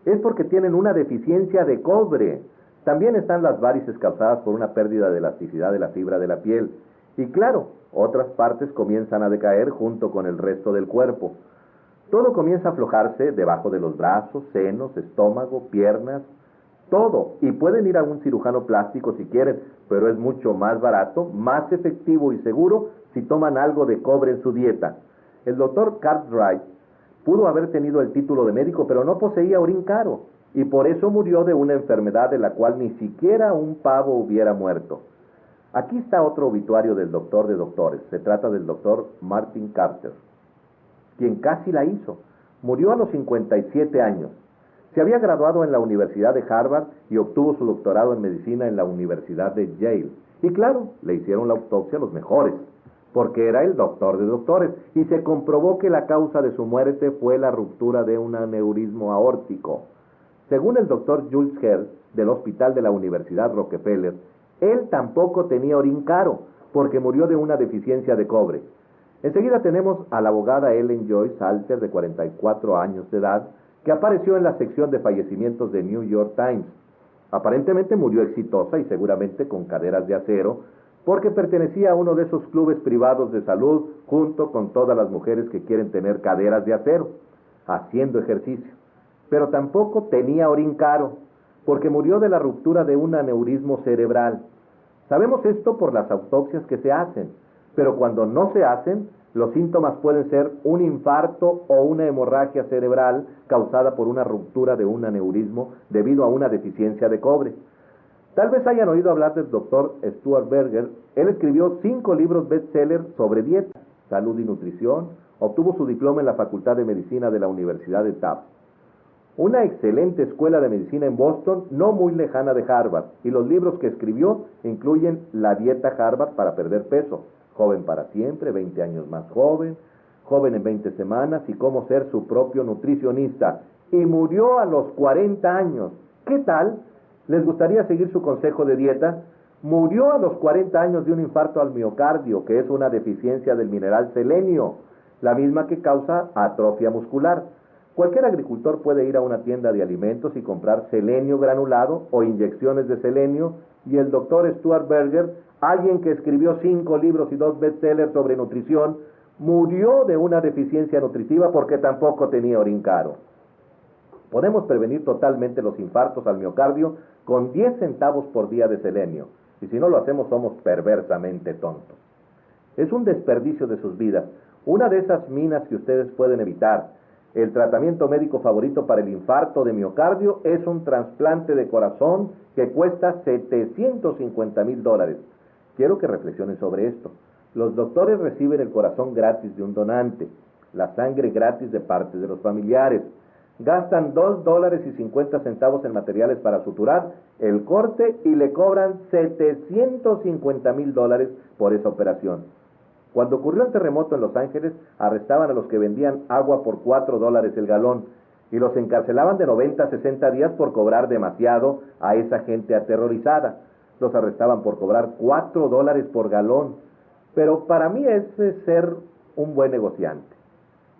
es porque tienen una deficiencia de cobre. También están las varices causadas por una pérdida de elasticidad de la fibra de la piel. Y claro, otras partes comienzan a decaer junto con el resto del cuerpo. Todo comienza a aflojarse debajo de los brazos, senos, estómago, piernas, todo. Y pueden ir a un cirujano plástico si quieren, pero es mucho más barato, más efectivo y seguro si toman algo de cobre en su dieta. El doctor Cartwright pudo haber tenido el título de médico, pero no poseía orín caro, y por eso murió de una enfermedad de la cual ni siquiera un pavo hubiera muerto. Aquí está otro obituario del doctor de doctores. Se trata del doctor Martin Carter, quien casi la hizo. Murió a los 57 años. Se había graduado en la Universidad de Harvard y obtuvo su doctorado en medicina en la Universidad de Yale. Y claro, le hicieron la autopsia a los mejores, porque era el doctor de doctores, y se comprobó que la causa de su muerte fue la ruptura de un aneurismo aórtico. Según el doctor Jules Herr, del Hospital de la Universidad Rockefeller, él tampoco tenía orín caro, porque murió de una deficiencia de cobre. Enseguida tenemos a la abogada Ellen Joyce Salter, de 44 años de edad, que apareció en la sección de fallecimientos de New York Times. Aparentemente murió exitosa y seguramente con caderas de acero, porque pertenecía a uno de esos clubes privados de salud junto con todas las mujeres que quieren tener caderas de acero, haciendo ejercicio. Pero tampoco tenía orín caro, porque murió de la ruptura de un aneurismo cerebral. Sabemos esto por las autopsias que se hacen, pero cuando no se hacen, los síntomas pueden ser un infarto o una hemorragia cerebral causada por una ruptura de un aneurismo debido a una deficiencia de cobre. Tal vez hayan oído hablar del doctor Stuart Berger. Él escribió 5 libros bestseller sobre dieta, salud y nutrición. Obtuvo su diploma en la Facultad de Medicina de la Universidad de Tufts, una excelente escuela de medicina en Boston, no muy lejana de Harvard. Y los libros que escribió incluyen La dieta Harvard para perder peso, Joven para siempre, 20 años más joven, Joven en 20 semanas y Cómo ser su propio nutricionista. Y murió a los 40 años. ¿Qué tal? ¿Les gustaría seguir su consejo de dieta? Murió a los 40 años de un infarto al miocardio, que es una deficiencia del mineral selenio, la misma que causa atrofia muscular. Cualquier agricultor puede ir a una tienda de alimentos y comprar selenio granulado o inyecciones de selenio, y el doctor Stuart Berger, alguien que escribió 5 libros y 2 bestsellers sobre nutrición, murió de una deficiencia nutritiva porque tampoco tenía orín caro. Podemos prevenir totalmente los infartos al miocardio con 10 centavos por día de selenio, y si no lo hacemos somos perversamente tontos. Es un desperdicio de sus vidas, una de esas minas que ustedes pueden evitar. El tratamiento médico favorito para el infarto de miocardio es un trasplante de corazón que cuesta $750,000. Quiero que reflexionen sobre esto. Los doctores reciben el corazón gratis de un donante, la sangre gratis de parte de los familiares. Gastan $2.50 en materiales para suturar el corte y le cobran $750,000 por esa operación. Cuando ocurrió el terremoto en Los Ángeles, arrestaban a los que vendían agua por $4 el galón y los encarcelaban de 90 a 60 días por cobrar demasiado a esa gente aterrorizada. Los arrestaban por cobrar $4 por galón. Pero para mí es ser un buen negociante.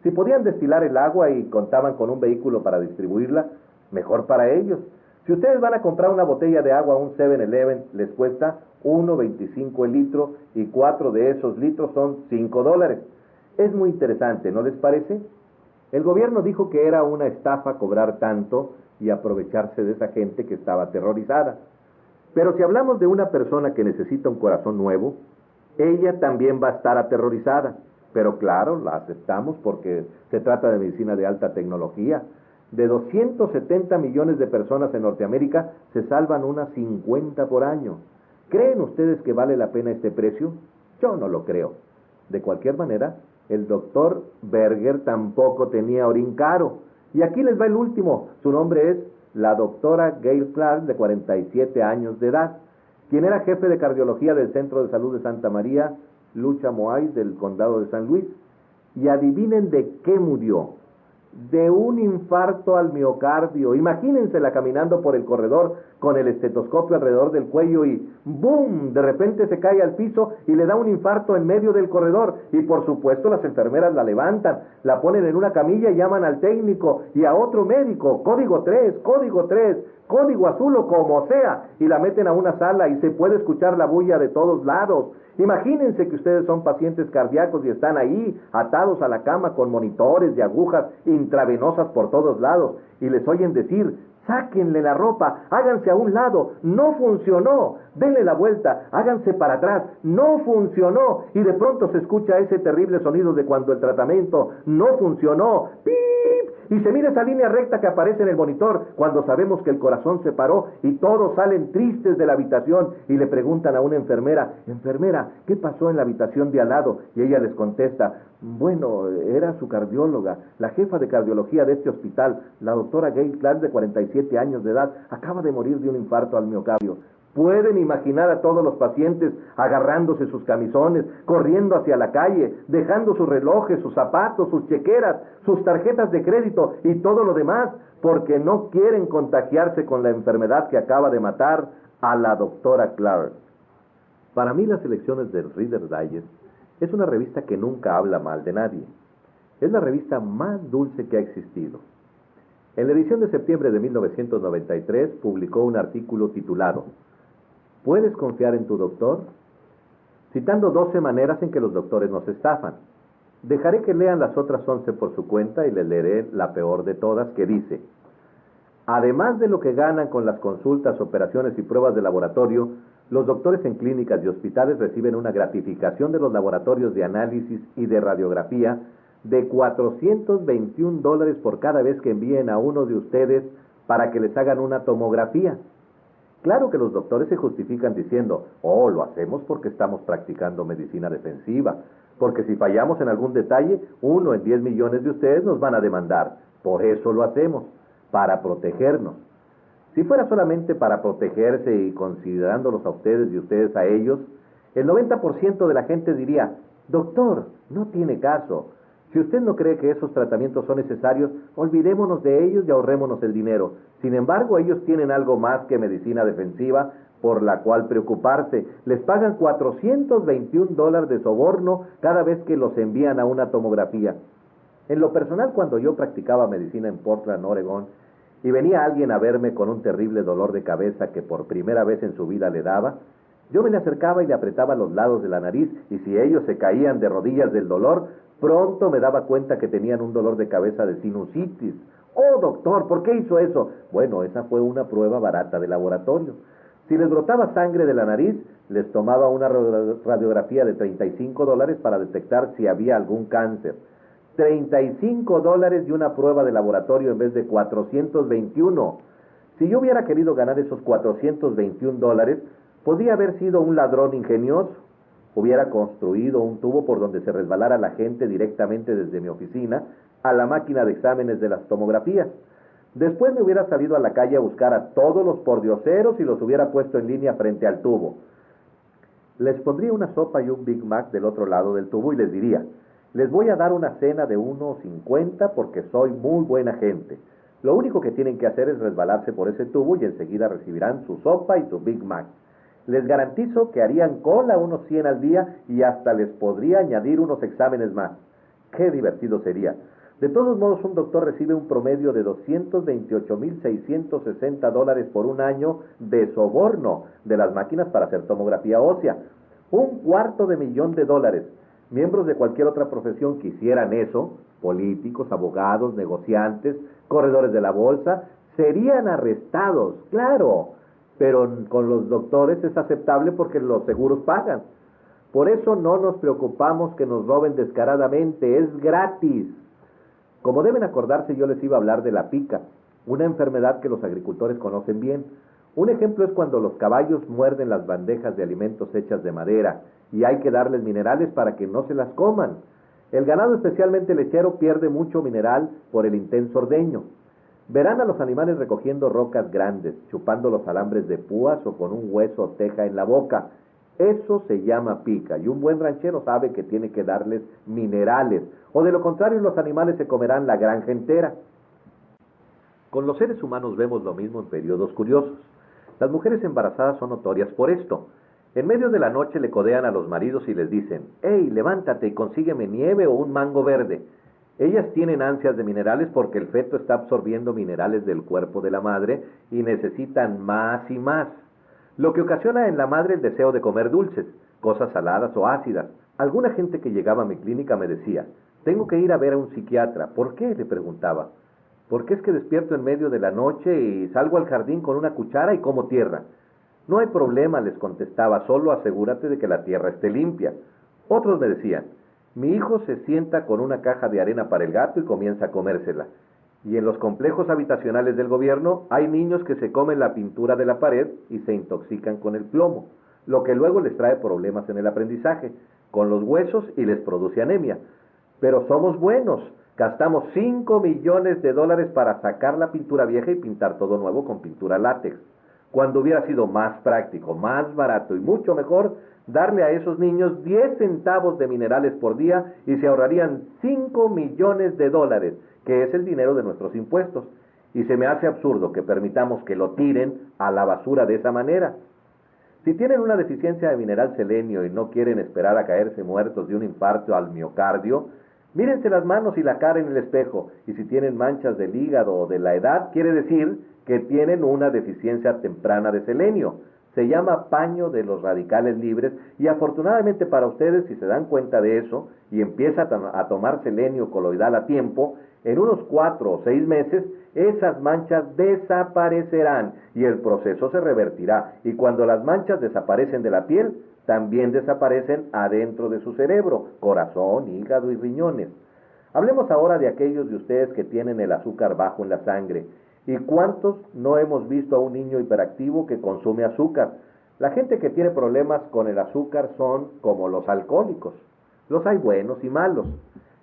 Si podían destilar el agua y contaban con un vehículo para distribuirla, mejor para ellos. Si ustedes van a comprar una botella de agua a un 7-Eleven, les cuesta $1.25 el litro y 4 de esos litros son $5. Es muy interesante, ¿no les parece? El gobierno dijo que era una estafa cobrar tanto y aprovecharse de esa gente que estaba aterrorizada. Pero si hablamos de una persona que necesita un corazón nuevo, ella también va a estar aterrorizada. Pero claro, la aceptamos porque se trata de medicina de alta tecnología. De 270 millones de personas en Norteamérica, se salvan unas 50 por año. ¿Creen ustedes que vale la pena este precio? Yo no lo creo. De cualquier manera, el doctor Berger tampoco tenía orín caro. Y aquí les va el último. Su nombre es la doctora Gail Clark, de 47 años de edad, quien era jefe de cardiología del Centro de Salud de Santa María Lucha Moay del Condado de San Luis. Y adivinen de qué murió. De un infarto al miocardio. Imagínensela caminando por el corredor con el estetoscopio alrededor del cuello y ¡boom! De repente se cae al piso y le da un infarto en medio del corredor. Y por supuesto las enfermeras la levantan, la ponen en una camilla y llaman al técnico y a otro médico, código 3, código azul o como sea, y la meten a una sala y se puede escuchar la bulla de todos lados. Imagínense que ustedes son pacientes cardíacos y están ahí, atados a la cama con monitores y agujas intravenosas por todos lados, y les oyen decir: sáquenle la ropa, háganse a un lado, no funcionó, denle la vuelta, háganse para atrás, no funcionó, y de pronto se escucha ese terrible sonido de cuando el tratamiento no funcionó, ¡pip! Y se mira esa línea recta que aparece en el monitor cuando sabemos que el corazón se paró y todos salen tristes de la habitación y le preguntan a una enfermera: enfermera, ¿qué pasó en la habitación de al lado? Y ella les contesta: bueno, era su cardióloga, la jefa de cardiología de este hospital, la doctora Gail Clark, de 47 años de edad, acaba de morir de un infarto al miocardio. Pueden imaginar a todos los pacientes agarrándose sus camisones, corriendo hacia la calle, dejando sus relojes, sus zapatos, sus chequeras, sus tarjetas de crédito y todo lo demás, porque no quieren contagiarse con la enfermedad que acaba de matar a la doctora Clark. Para mí, las elecciones del Reader's Digest es una revista que nunca habla mal de nadie. Es la revista más dulce que ha existido. En la edición de septiembre de 1993 publicó un artículo titulado ¿Puedes confiar en tu doctor?, citando 12 maneras en que los doctores nos estafan. Dejaré que lean las otras 11 por su cuenta y les leeré la peor de todas, que dice: además de lo que ganan con las consultas, operaciones y pruebas de laboratorio, los doctores en clínicas y hospitales reciben una gratificación de los laboratorios de análisis y de radiografía de $421 por cada vez que envíen a uno de ustedes para que les hagan una tomografía. Claro que los doctores se justifican diciendo: oh, lo hacemos porque estamos practicando medicina defensiva, porque si fallamos en algún detalle, 1 en 10 millones de ustedes nos van a demandar. Por eso lo hacemos, para protegernos. Si fuera solamente para protegerse y considerándolos a ustedes y ustedes a ellos, el 90% de la gente diría: doctor, no tiene caso. Si usted no cree que esos tratamientos son necesarios, olvidémonos de ellos y ahorrémonos el dinero. Sin embargo, ellos tienen algo más que medicina defensiva por la cual preocuparse. Les pagan $421 de soborno cada vez que los envían a una tomografía. En lo personal, cuando yo practicaba medicina en Portland, Oregón, y venía alguien a verme con un terrible dolor de cabeza que por primera vez en su vida le daba, yo me le acercaba y le apretaba los lados de la nariz, y si ellos se caían de rodillas del dolor, pronto me daba cuenta que tenían un dolor de cabeza de sinusitis. Oh, doctor, ¿por qué hizo eso? Bueno, esa fue una prueba barata de laboratorio. Si les brotaba sangre de la nariz, les tomaba una radiografía de $35 para detectar si había algún cáncer. $35 y una prueba de laboratorio en vez de 421. Si yo hubiera querido ganar esos $421, podría haber sido un ladrón ingenioso. Hubiera construido un tubo por donde se resbalara la gente directamente desde mi oficina a la máquina de exámenes de las tomografías. Después me hubiera salido a la calle a buscar a todos los pordioseros y los hubiera puesto en línea frente al tubo. Les pondría una sopa y un Big Mac del otro lado del tubo y les diría: les voy a dar una cena de 1.50 porque soy muy buena gente. Lo único que tienen que hacer es resbalarse por ese tubo y enseguida recibirán su sopa y su Big Mac. Les garantizo que harían cola unos 100 al día y hasta les podría añadir unos exámenes más. ¡Qué divertido sería! De todos modos, un doctor recibe un promedio de $228,660 por un año de soborno de las máquinas para hacer tomografía ósea. $250,000. Miembros de cualquier otra profesión que hicieran eso, políticos, abogados, negociantes, corredores de la bolsa, serían arrestados, claro. Pero con los doctores es aceptable porque los seguros pagan. Por eso no nos preocupamos que nos roben descaradamente, es gratis. Como deben acordarse, yo les iba a hablar de la pica, una enfermedad que los agricultores conocen bien. Un ejemplo es cuando los caballos muerden las bandejas de alimentos hechas de madera y hay que darles minerales para que no se las coman. El ganado, especialmente lechero, pierde mucho mineral por el intenso ordeño. Verán a los animales recogiendo rocas grandes, chupando los alambres de púas o con un hueso o teja en la boca. Eso se llama pica, y un buen ranchero sabe que tiene que darles minerales, o de lo contrario los animales se comerán la granja entera. Con los seres humanos vemos lo mismo en periodos curiosos. Las mujeres embarazadas son notorias por esto. En medio de la noche le codean a los maridos y les dicen: «Hey, levántate y consígueme nieve o un mango verde». Ellas tienen ansias de minerales porque el feto está absorbiendo minerales del cuerpo de la madre y necesitan más y más, lo que ocasiona en la madre el deseo de comer dulces, cosas saladas o ácidas. Alguna gente que llegaba a mi clínica me decía: «Tengo que ir a ver a un psiquiatra». ¿Por qué?, le preguntaba. «Porque es que despierto en medio de la noche y salgo al jardín con una cuchara y como tierra». «No hay problema», les contestaba, «solo asegúrate de que la tierra esté limpia». Otros me decían: «Mi hijo se sienta con una caja de arena para el gato y comienza a comérsela». Y en los complejos habitacionales del gobierno hay niños que se comen la pintura de la pared y se intoxican con el plomo, lo que luego les trae problemas en el aprendizaje, con los huesos y les produce anemia. Pero somos buenos, gastamos $5 millones para sacar la pintura vieja y pintar todo nuevo con pintura látex, cuando hubiera sido más práctico, más barato y mucho mejor darle a esos niños 10 centavos de minerales por día y se ahorrarían $5 millones, que es el dinero de nuestros impuestos. Y se me hace absurdo que permitamos que lo tiren a la basura de esa manera. Si tienen una deficiencia de mineral selenio y no quieren esperar a caerse muertos de un infarto al miocardio, Mírense las manos y la cara en el espejo, y si tienen manchas del hígado o de la edad, quiere decir que tienen una deficiencia temprana de selenio. Se llama paño de los radicales libres, y afortunadamente para ustedes, si se dan cuenta de eso y empiezan a tomar selenio coloidal a tiempo, en unos 4 o 6 meses esas manchas desaparecerán y el proceso se revertirá. Y cuando las manchas desaparecen de la piel, también desaparecen adentro de su cerebro, corazón, hígado y riñones. Hablemos ahora de aquellos de ustedes que tienen el azúcar bajo en la sangre. ¿Y cuántos no hemos visto a un niño hiperactivo que consume azúcar? La gente que tiene problemas con el azúcar son como los alcohólicos. Los hay buenos y malos.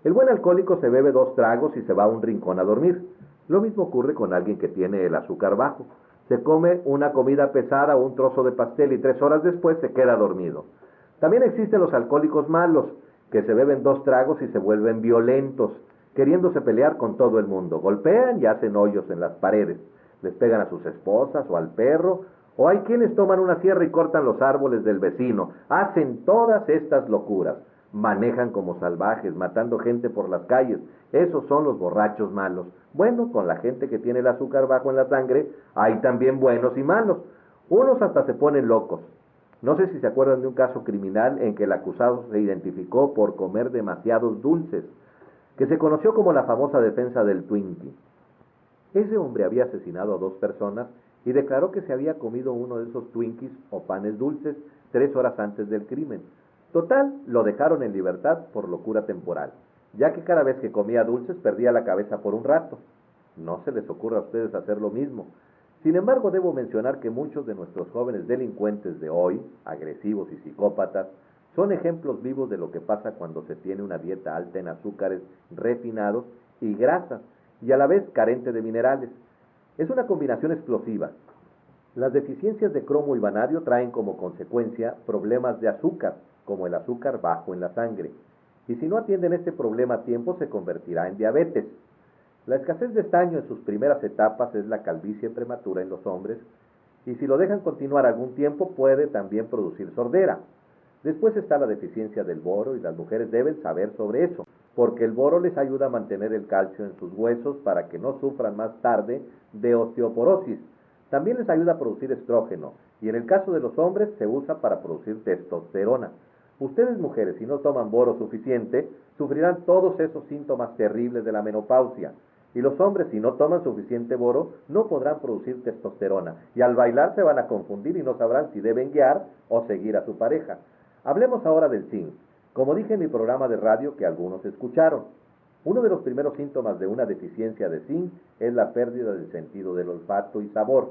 El buen alcohólico se bebe 2 tragos y se va a un rincón a dormir. Lo mismo ocurre con alguien que tiene el azúcar bajo. Se come una comida pesada o un trozo de pastel y 3 horas después se queda dormido. También existen los alcohólicos malos, que se beben 2 tragos y se vuelven violentos, queriéndose pelear con todo el mundo. Golpean y hacen hoyos en las paredes. Les pegan a sus esposas o al perro. O hay quienes toman una sierra y cortan los árboles del vecino. Hacen todas estas locuras. Manejan como salvajes, matando gente por las calles. Esos son los borrachos malos. Bueno, con la gente que tiene el azúcar bajo en la sangre, hay también buenos y malos. Unos hasta se ponen locos. No sé si se acuerdan de un caso criminal en que el acusado se identificó por comer demasiados dulces, que se conoció como la famosa defensa del Twinkie. Ese hombre había asesinado a 2 personas y declaró que se había comido uno de esos Twinkies o panes dulces 3 horas antes del crimen. Total, lo dejaron en libertad por locura temporal, ya que cada vez que comía dulces perdía la cabeza por un rato. No se les ocurra a ustedes hacer lo mismo. Sin embargo, debo mencionar que muchos de nuestros jóvenes delincuentes de hoy, agresivos y psicópatas, son ejemplos vivos de lo que pasa cuando se tiene una dieta alta en azúcares refinados y grasas, y a la vez carente de minerales. Es una combinación explosiva. Las deficiencias de cromo y vanadio traen como consecuencia problemas de azúcar, como el azúcar bajo en la sangre. Y si no atienden este problema a tiempo, se convertirá en diabetes. La escasez de estaño en sus primeras etapas es la calvicie prematura en los hombres, y si lo dejan continuar algún tiempo puede también producir sordera. Después está la deficiencia del boro, y las mujeres deben saber sobre eso, porque el boro les ayuda a mantener el calcio en sus huesos para que no sufran más tarde de osteoporosis. También les ayuda a producir estrógeno, y en el caso de los hombres se usa para producir testosterona. Ustedes, mujeres, si no toman boro suficiente, sufrirán todos esos síntomas terribles de la menopausia. Y los hombres, si no toman suficiente boro, no podrán producir testosterona. Y al bailar se van a confundir y no sabrán si deben guiar o seguir a su pareja. Hablemos ahora del zinc. Como dije en mi programa de radio que algunos escucharon, uno de los primeros síntomas de una deficiencia de zinc es la pérdida del sentido del olfato y sabor.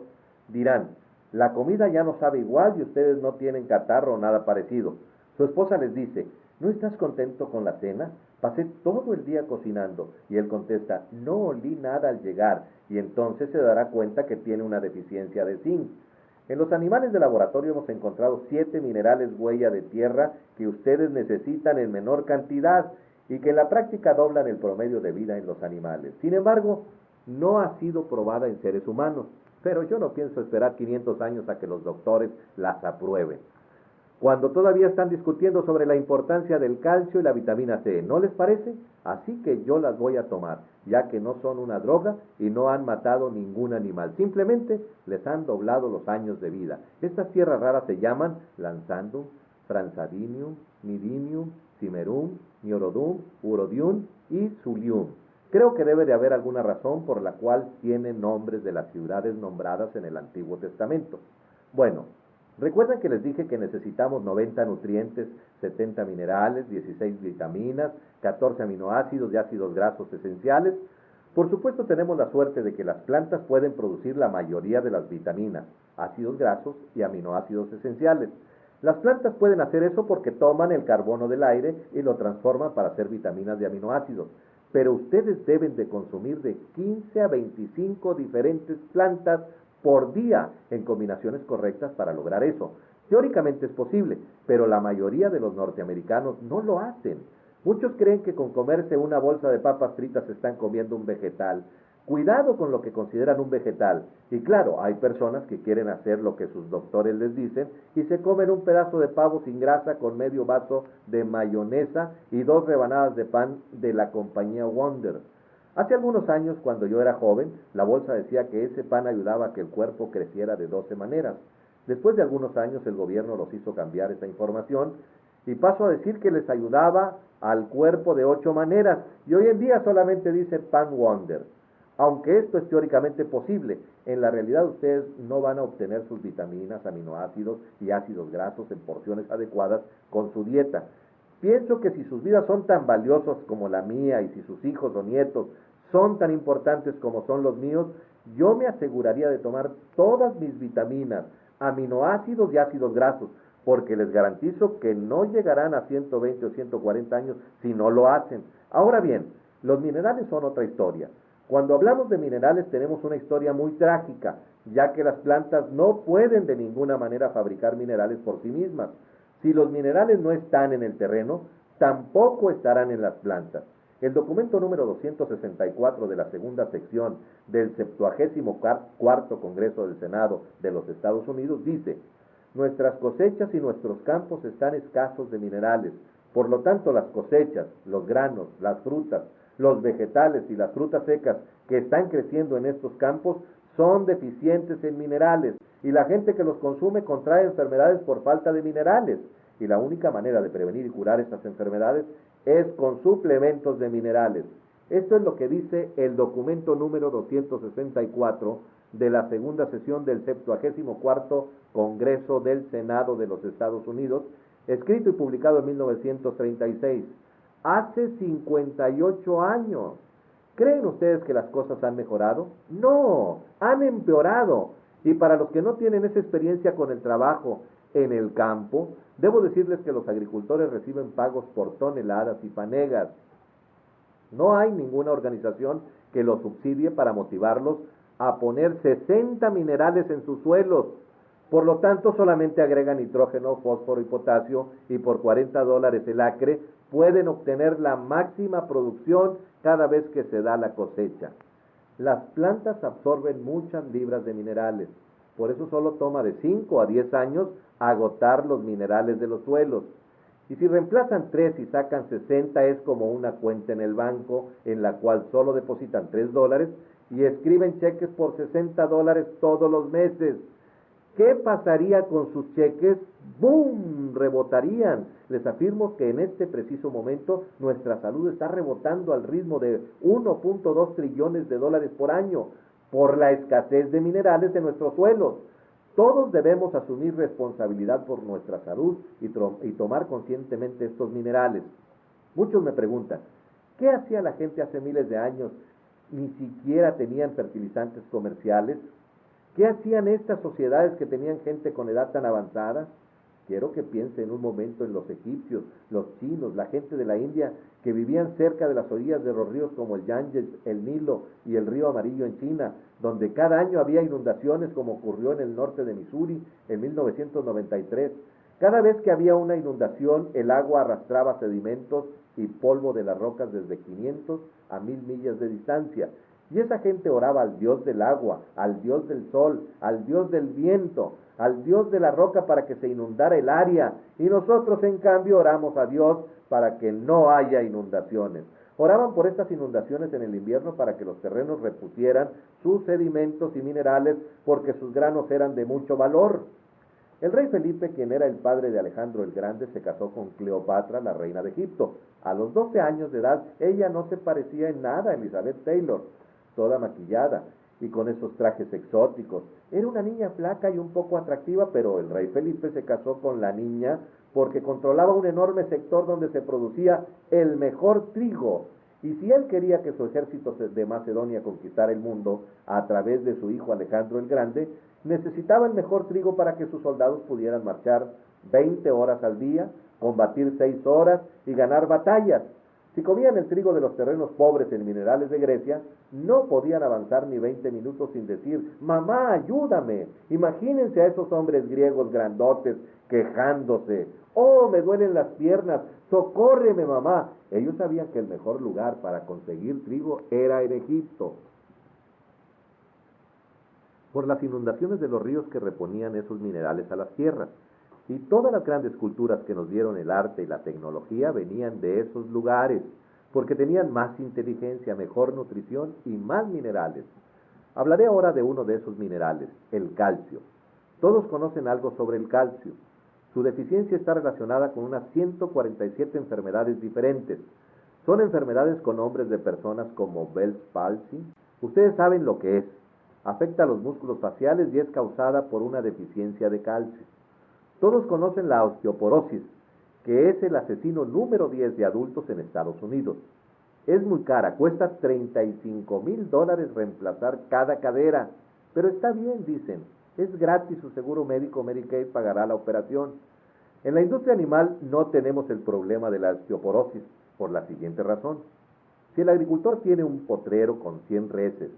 Dirán, la comida ya no sabe igual y ustedes no tienen catarro o nada parecido. Su esposa les dice, ¿no estás contento con la cena? Pasé todo el día cocinando. Y él contesta, no olí nada al llegar. Y entonces se dará cuenta que tiene una deficiencia de zinc. En los animales de laboratorio hemos encontrado 7 minerales huella de tierra que ustedes necesitan en menor cantidad y que en la práctica doblan el promedio de vida en los animales. Sin embargo, no ha sido probada en seres humanos, pero yo no pienso esperar 500 años a que los doctores las aprueben, cuando todavía están discutiendo sobre la importancia del calcio y la vitamina C. ¿No les parece? Así que yo las voy a tomar, ya que no son una droga y no han matado ningún animal. Simplemente les han doblado los años de vida. Estas tierras raras se llaman Lansandum, Fransadinium, Nidinium, Cimerum, Niorodum, Urodium y Zulium. Creo que debe de haber alguna razón por la cual tienen nombres de las ciudades nombradas en el Antiguo Testamento. Bueno, ¿recuerdan que les dije que necesitamos 90 nutrientes, 70 minerales, 16 vitaminas, 14 aminoácidos y ácidos grasos esenciales? Por supuesto tenemos la suerte de que las plantas pueden producir la mayoría de las vitaminas, ácidos grasos y aminoácidos esenciales. Las plantas pueden hacer eso porque toman el carbono del aire y lo transforman para hacer vitaminas y aminoácidos. Pero ustedes deben de consumir de 15 a 25 diferentes plantas por día en combinaciones correctas para lograr eso. Teóricamente es posible, pero la mayoría de los norteamericanos no lo hacen. Muchos creen que con comerse una bolsa de papas fritas están comiendo un vegetal, Cuidado con lo que consideran un vegetal. Y claro, hay personas que quieren hacer lo que sus doctores les dicen y se comen un pedazo de pavo sin grasa con medio vaso de mayonesa y 2 rebanadas de pan de la compañía Wonder. Hace algunos años, cuando yo era joven, la bolsa decía que ese pan ayudaba a que el cuerpo creciera de 12 maneras. Después de algunos años, el gobierno los hizo cambiar esa información y paso a decir que les ayudaba al cuerpo de 8 maneras. Y hoy en día solamente dice pan Wonder. Aunque esto es teóricamente posible, en la realidad ustedes no van a obtener sus vitaminas, aminoácidos y ácidos grasos en porciones adecuadas con su dieta. Pienso que si sus vidas son tan valiosos como la mía y si sus hijos o nietos son tan importantes como son los míos, yo me aseguraría de tomar todas mis vitaminas, aminoácidos y ácidos grasos, porque les garantizo que no llegarán a 120 o 140 años si no lo hacen. Ahora bien, los minerales son otra historia. Cuando hablamos de minerales tenemos una historia muy trágica, ya que las plantas no pueden de ninguna manera fabricar minerales por sí mismas. Si los minerales no están en el terreno, tampoco estarán en las plantas. El documento número 264 de la segunda sección del 74º Congreso del Senado de los Estados Unidos dice: nuestras cosechas y nuestros campos están escasos de minerales. Por lo tanto, las cosechas, los granos, las frutas, los vegetales y las frutas secas que están creciendo en estos campos son deficientes en minerales y la gente que los consume contrae enfermedades por falta de minerales. Y la única manera de prevenir y curar estas enfermedades es con suplementos de minerales. Esto es lo que dice el documento número 264 de la segunda sesión del 74º Congreso del Senado de los Estados Unidos, escrito y publicado en 1936. Hace 58 años. ¿Creen ustedes que las cosas han mejorado? No, han empeorado. Y para los que no tienen esa experiencia con el trabajo en el campo, debo decirles que los agricultores reciben pagos por toneladas y fanegas. No hay ninguna organización que los subsidie para motivarlos a poner 60 minerales en sus suelos. Por lo tanto, solamente agregan nitrógeno, fósforo y potasio y por $40 el acre pueden obtener la máxima producción cada vez que se da la cosecha. Las plantas absorben muchas libras de minerales, por eso solo toma de 5 a 10 años agotar los minerales de los suelos. Y si reemplazan 3 y sacan 60 es como una cuenta en el banco en la cual solo depositan $3 y escriben cheques por $60 todos los meses. ¿Qué pasaría con sus cheques? ¡Bum! Rebotarían. Les afirmo que en este preciso momento nuestra salud está rebotando al ritmo de 1.2 trillones de dólares por año por la escasez de minerales en nuestros suelos. Todos debemos asumir responsabilidad por nuestra salud y tomar conscientemente estos minerales. Muchos me preguntan, ¿qué hacía la gente hace miles de años? Ni siquiera tenían fertilizantes comerciales. ¿Qué hacían estas sociedades que tenían gente con edad tan avanzada? Quiero que piensen un momento en los egipcios, los chinos, la gente de la India que vivían cerca de las orillas de los ríos como el Ganges, el Nilo y el río Amarillo en China, donde cada año había inundaciones como ocurrió en el norte de Missouri en 1993. Cada vez que había una inundación, el agua arrastraba sedimentos y polvo de las rocas desde 500 a 1000 millas de distancia. Y esa gente oraba al Dios del agua, al Dios del sol, al Dios del viento, al Dios de la roca para que se inundara el área. Y nosotros, en cambio, oramos a Dios para que no haya inundaciones. Oraban por estas inundaciones en el invierno para que los terrenos repusieran sus sedimentos y minerales porque sus granos eran de mucho valor. El rey Felipe, quien era el padre de Alejandro el Grande, se casó con Cleopatra, la reina de Egipto. A los 12 años de edad, ella no se parecía en nada a Elizabeth Taylor, toda maquillada y con esos trajes exóticos. Era una niña flaca y un poco atractiva, pero el rey Felipe se casó con la niña porque controlaba un enorme sector donde se producía el mejor trigo. Y si él quería que su ejército de Macedonia conquistara el mundo a través de su hijo Alejandro el Grande, necesitaba el mejor trigo para que sus soldados pudieran marchar 20 horas al día, combatir 6 horas y ganar batallas. Si comían el trigo de los terrenos pobres en minerales de Grecia, no podían avanzar ni 20 minutos sin decir: «Mamá, ayúdame». Imagínense a esos hombres griegos grandotes quejándose: «Oh, me duelen las piernas, socórreme, mamá». Ellos sabían que el mejor lugar para conseguir trigo era en Egipto. por las inundaciones de los ríos que reponían esos minerales a las tierras. Y todas las grandes culturas que nos dieron el arte y la tecnología venían de esos lugares, porque tenían más inteligencia, mejor nutrición y más minerales. Hablaré ahora de uno de esos minerales, el calcio. Todos conocen algo sobre el calcio. Su deficiencia está relacionada con unas 147 enfermedades diferentes. Son enfermedades con nombres de personas como Bell's palsy. Ustedes saben lo que es. Afecta a los músculos faciales y es causada por una deficiencia de calcio. Todos conocen la osteoporosis, que es el asesino número 10 de adultos en Estados Unidos. Es muy cara, cuesta $35,000 reemplazar cada cadera. Pero está bien, dicen, es gratis, su seguro médico Medicaid pagará la operación. En la industria animal no tenemos el problema de la osteoporosis, por la siguiente razón. Si el agricultor tiene un potrero con 100 reses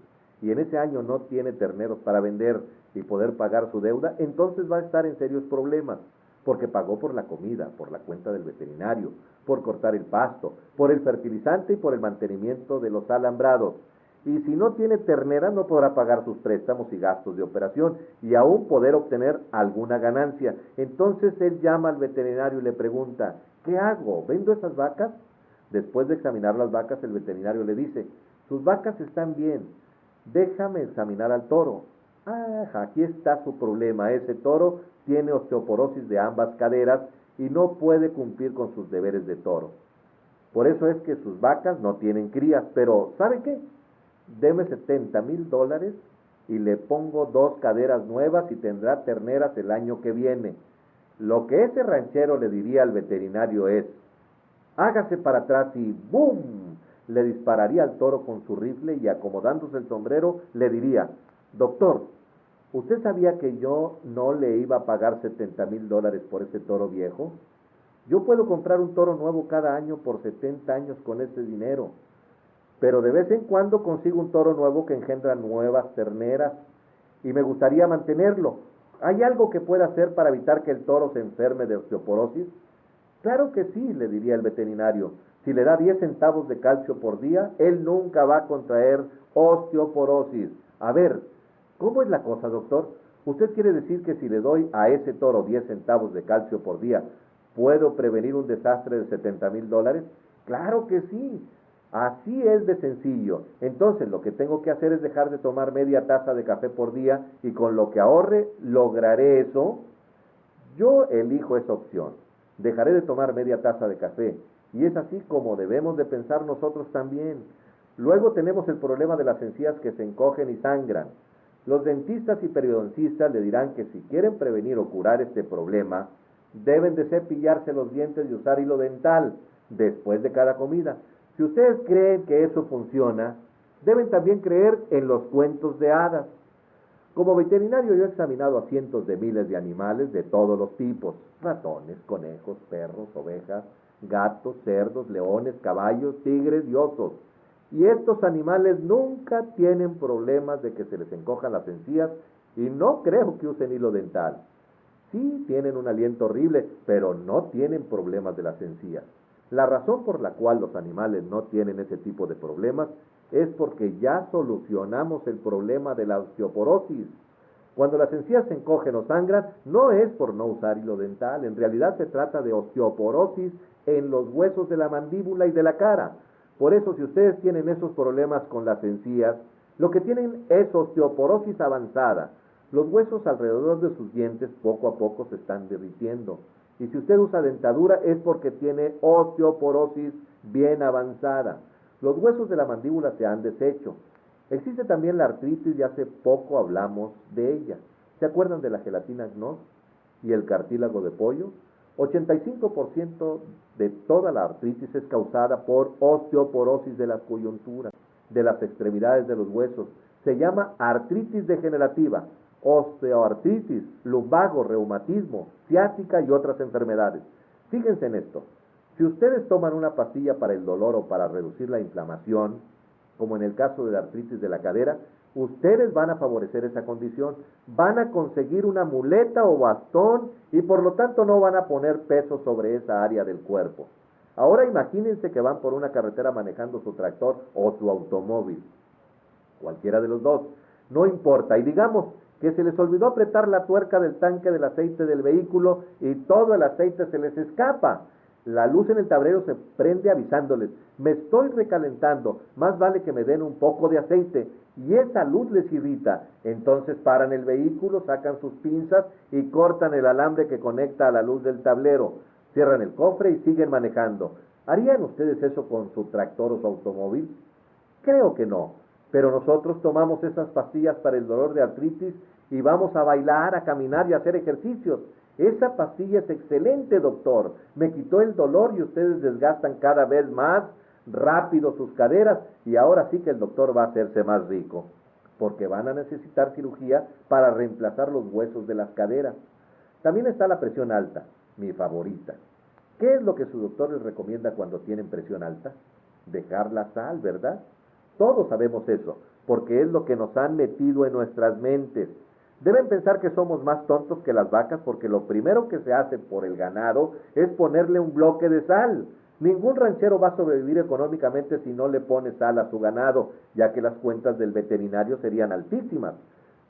y en ese año no tiene terneros para vender y poder pagar su deuda, entonces va a estar en serios problemas, porque pagó por la comida, por la cuenta del veterinario, por cortar el pasto, por el fertilizante y por el mantenimiento de los alambrados. Y si no tiene ternera, no podrá pagar sus préstamos y gastos de operación y aún poder obtener alguna ganancia. Entonces él llama al veterinario y le pregunta, ¿qué hago? ¿Vendo esas vacas? Después de examinar las vacas, el veterinario le dice, sus vacas están bien, déjame examinar al toro. Ah, aquí está su problema, ese toro tiene osteoporosis de ambas caderas y no puede cumplir con sus deberes de toro. Por eso es que sus vacas no tienen crías, pero ¿sabe qué? Deme $70,000 y le pongo 2 caderas nuevas y tendrá terneras el año que viene. Lo que ese ranchero le diría al veterinario es, hágase para atrás y ¡boom! Le dispararía al toro con su rifle y acomodándose el sombrero le diría, doctor, ¿usted sabía que yo no le iba a pagar $70,000 por ese toro viejo? Yo puedo comprar un toro nuevo cada año por 70 años con ese dinero, pero de vez en cuando consigo un toro nuevo que engendra nuevas terneras y me gustaría mantenerlo. ¿Hay algo que pueda hacer para evitar que el toro se enferme de osteoporosis? Claro que sí, le diría el veterinario. Si le da 10 centavos de calcio por día, él nunca va a contraer osteoporosis. A ver, ¿cómo es la cosa, doctor? ¿Usted quiere decir que si le doy a ese toro 10 centavos de calcio por día, puedo prevenir un desastre de $70,000? Claro que sí. Así es de sencillo. Entonces lo que tengo que hacer es dejar de tomar media taza de café por día y con lo que ahorre lograré eso. Yo elijo esa opción. Dejaré de tomar media taza de café. Y es así como debemos de pensar nosotros también. Luego tenemos el problema de las encías que se encogen y sangran. Los dentistas y periodoncistas le dirán que si quieren prevenir o curar este problema, deben de cepillarse los dientes y usar hilo dental después de cada comida. Si ustedes creen que eso funciona, deben también creer en los cuentos de hadas. Como veterinario yo he examinado a cientos de miles de animales de todos los tipos, ratones, conejos, perros, ovejas, gatos, cerdos, leones, caballos, tigres y osos. Y estos animales nunca tienen problemas de que se les encojan las encías y no creo que usen hilo dental. Sí tienen un aliento horrible, pero no tienen problemas de las encías. La razón por la cual los animales no tienen ese tipo de problemas es porque ya solucionamos el problema de la osteoporosis. Cuando las encías se encogen o sangran, no es por no usar hilo dental, en realidad se trata de osteoporosis en los huesos de la mandíbula y de la cara. Por eso, si ustedes tienen esos problemas con las encías, lo que tienen es osteoporosis avanzada. Los huesos alrededor de sus dientes poco a poco se están derritiendo. Y si usted usa dentadura es porque tiene osteoporosis bien avanzada. Los huesos de la mandíbula se han deshecho. Existe también la artritis y hace poco hablamos de ella. ¿Se acuerdan de la gelatina Gnos y el cartílago de pollo? 85% de toda la artritis es causada por osteoporosis de las coyunturas, de las extremidades de los huesos. Se llama artritis degenerativa, osteoartritis, lumbago, reumatismo, ciática y otras enfermedades. Fíjense en esto. Si ustedes toman una pastilla para el dolor o para reducir la inflamación, como en el caso de la artritis de la cadera, ustedes van a favorecer esa condición, van a conseguir una muleta o bastón y por lo tanto no van a poner peso sobre esa área del cuerpo. Ahora imagínense que van por una carretera manejando su tractor o su automóvil, cualquiera de los dos, no importa, y digamos que se les olvidó apretar la tuerca del tanque del aceite del vehículo y todo el aceite se les escapa. La luz en el tablero se prende avisándoles: me estoy recalentando, más vale que me den un poco de aceite. Y esa luz les irrita. Entonces paran el vehículo, sacan sus pinzas y cortan el alambre que conecta a la luz del tablero. Cierran el cofre y siguen manejando. ¿Harían ustedes eso con su tractor o su automóvil? Creo que no. Pero nosotros tomamos esas pastillas para el dolor de artritis y vamos a bailar, a caminar y a hacer ejercicios. Esa pastilla es excelente, doctor. Me quitó el dolor y ustedes desgastan cada vez más rápido sus caderas y ahora sí que el doctor va a hacerse más rico, porque van a necesitar cirugía para reemplazar los huesos de las caderas. También está la presión alta, mi favorita. ¿Qué es lo que su doctor les recomienda cuando tienen presión alta? Dejar la sal, ¿verdad? Todos sabemos eso, porque es lo que nos han metido en nuestras mentes. Deben pensar que somos más tontos que las vacas porque lo primero que se hace por el ganado es ponerle un bloque de sal. Ningún ranchero va a sobrevivir económicamente si no le pone sal a su ganado, ya que las cuentas del veterinario serían altísimas.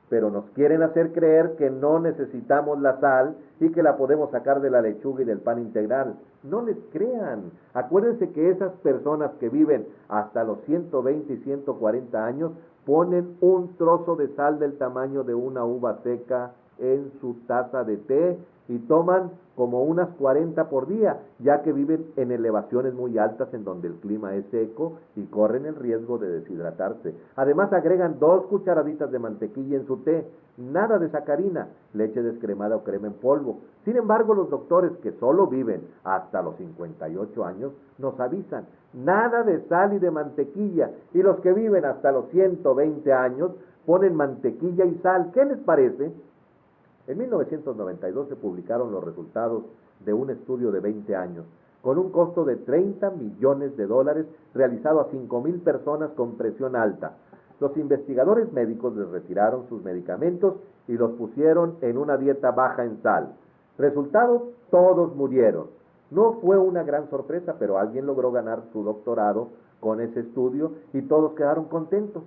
Pero nos quieren hacer creer que no necesitamos la sal y que la podemos sacar de la lechuga y del pan integral. No les crean. Acuérdense que esas personas que viven hasta los 120 y 140 años ponen un trozo de sal del tamaño de una uva seca en su taza de té y toman como unas 40 por día, ya que viven en elevaciones muy altas en donde el clima es seco y corren el riesgo de deshidratarse. Además agregan 2 cucharaditas de mantequilla en su té, nada de sacarina, leche descremada o crema en polvo. Sin embargo, los doctores que solo viven hasta los 58 años nos avisan: nada de sal y de mantequilla, y los que viven hasta los 120 años ponen mantequilla y sal. ¿Qué les parece? En 1992 se publicaron los resultados de un estudio de 20 años, con un costo de $30 millones realizado a 5,000 personas con presión alta. Los investigadores médicos les retiraron sus medicamentos y los pusieron en una dieta baja en sal. Resultado: todos murieron. No fue una gran sorpresa, pero alguien logró ganar su doctorado con ese estudio y todos quedaron contentos.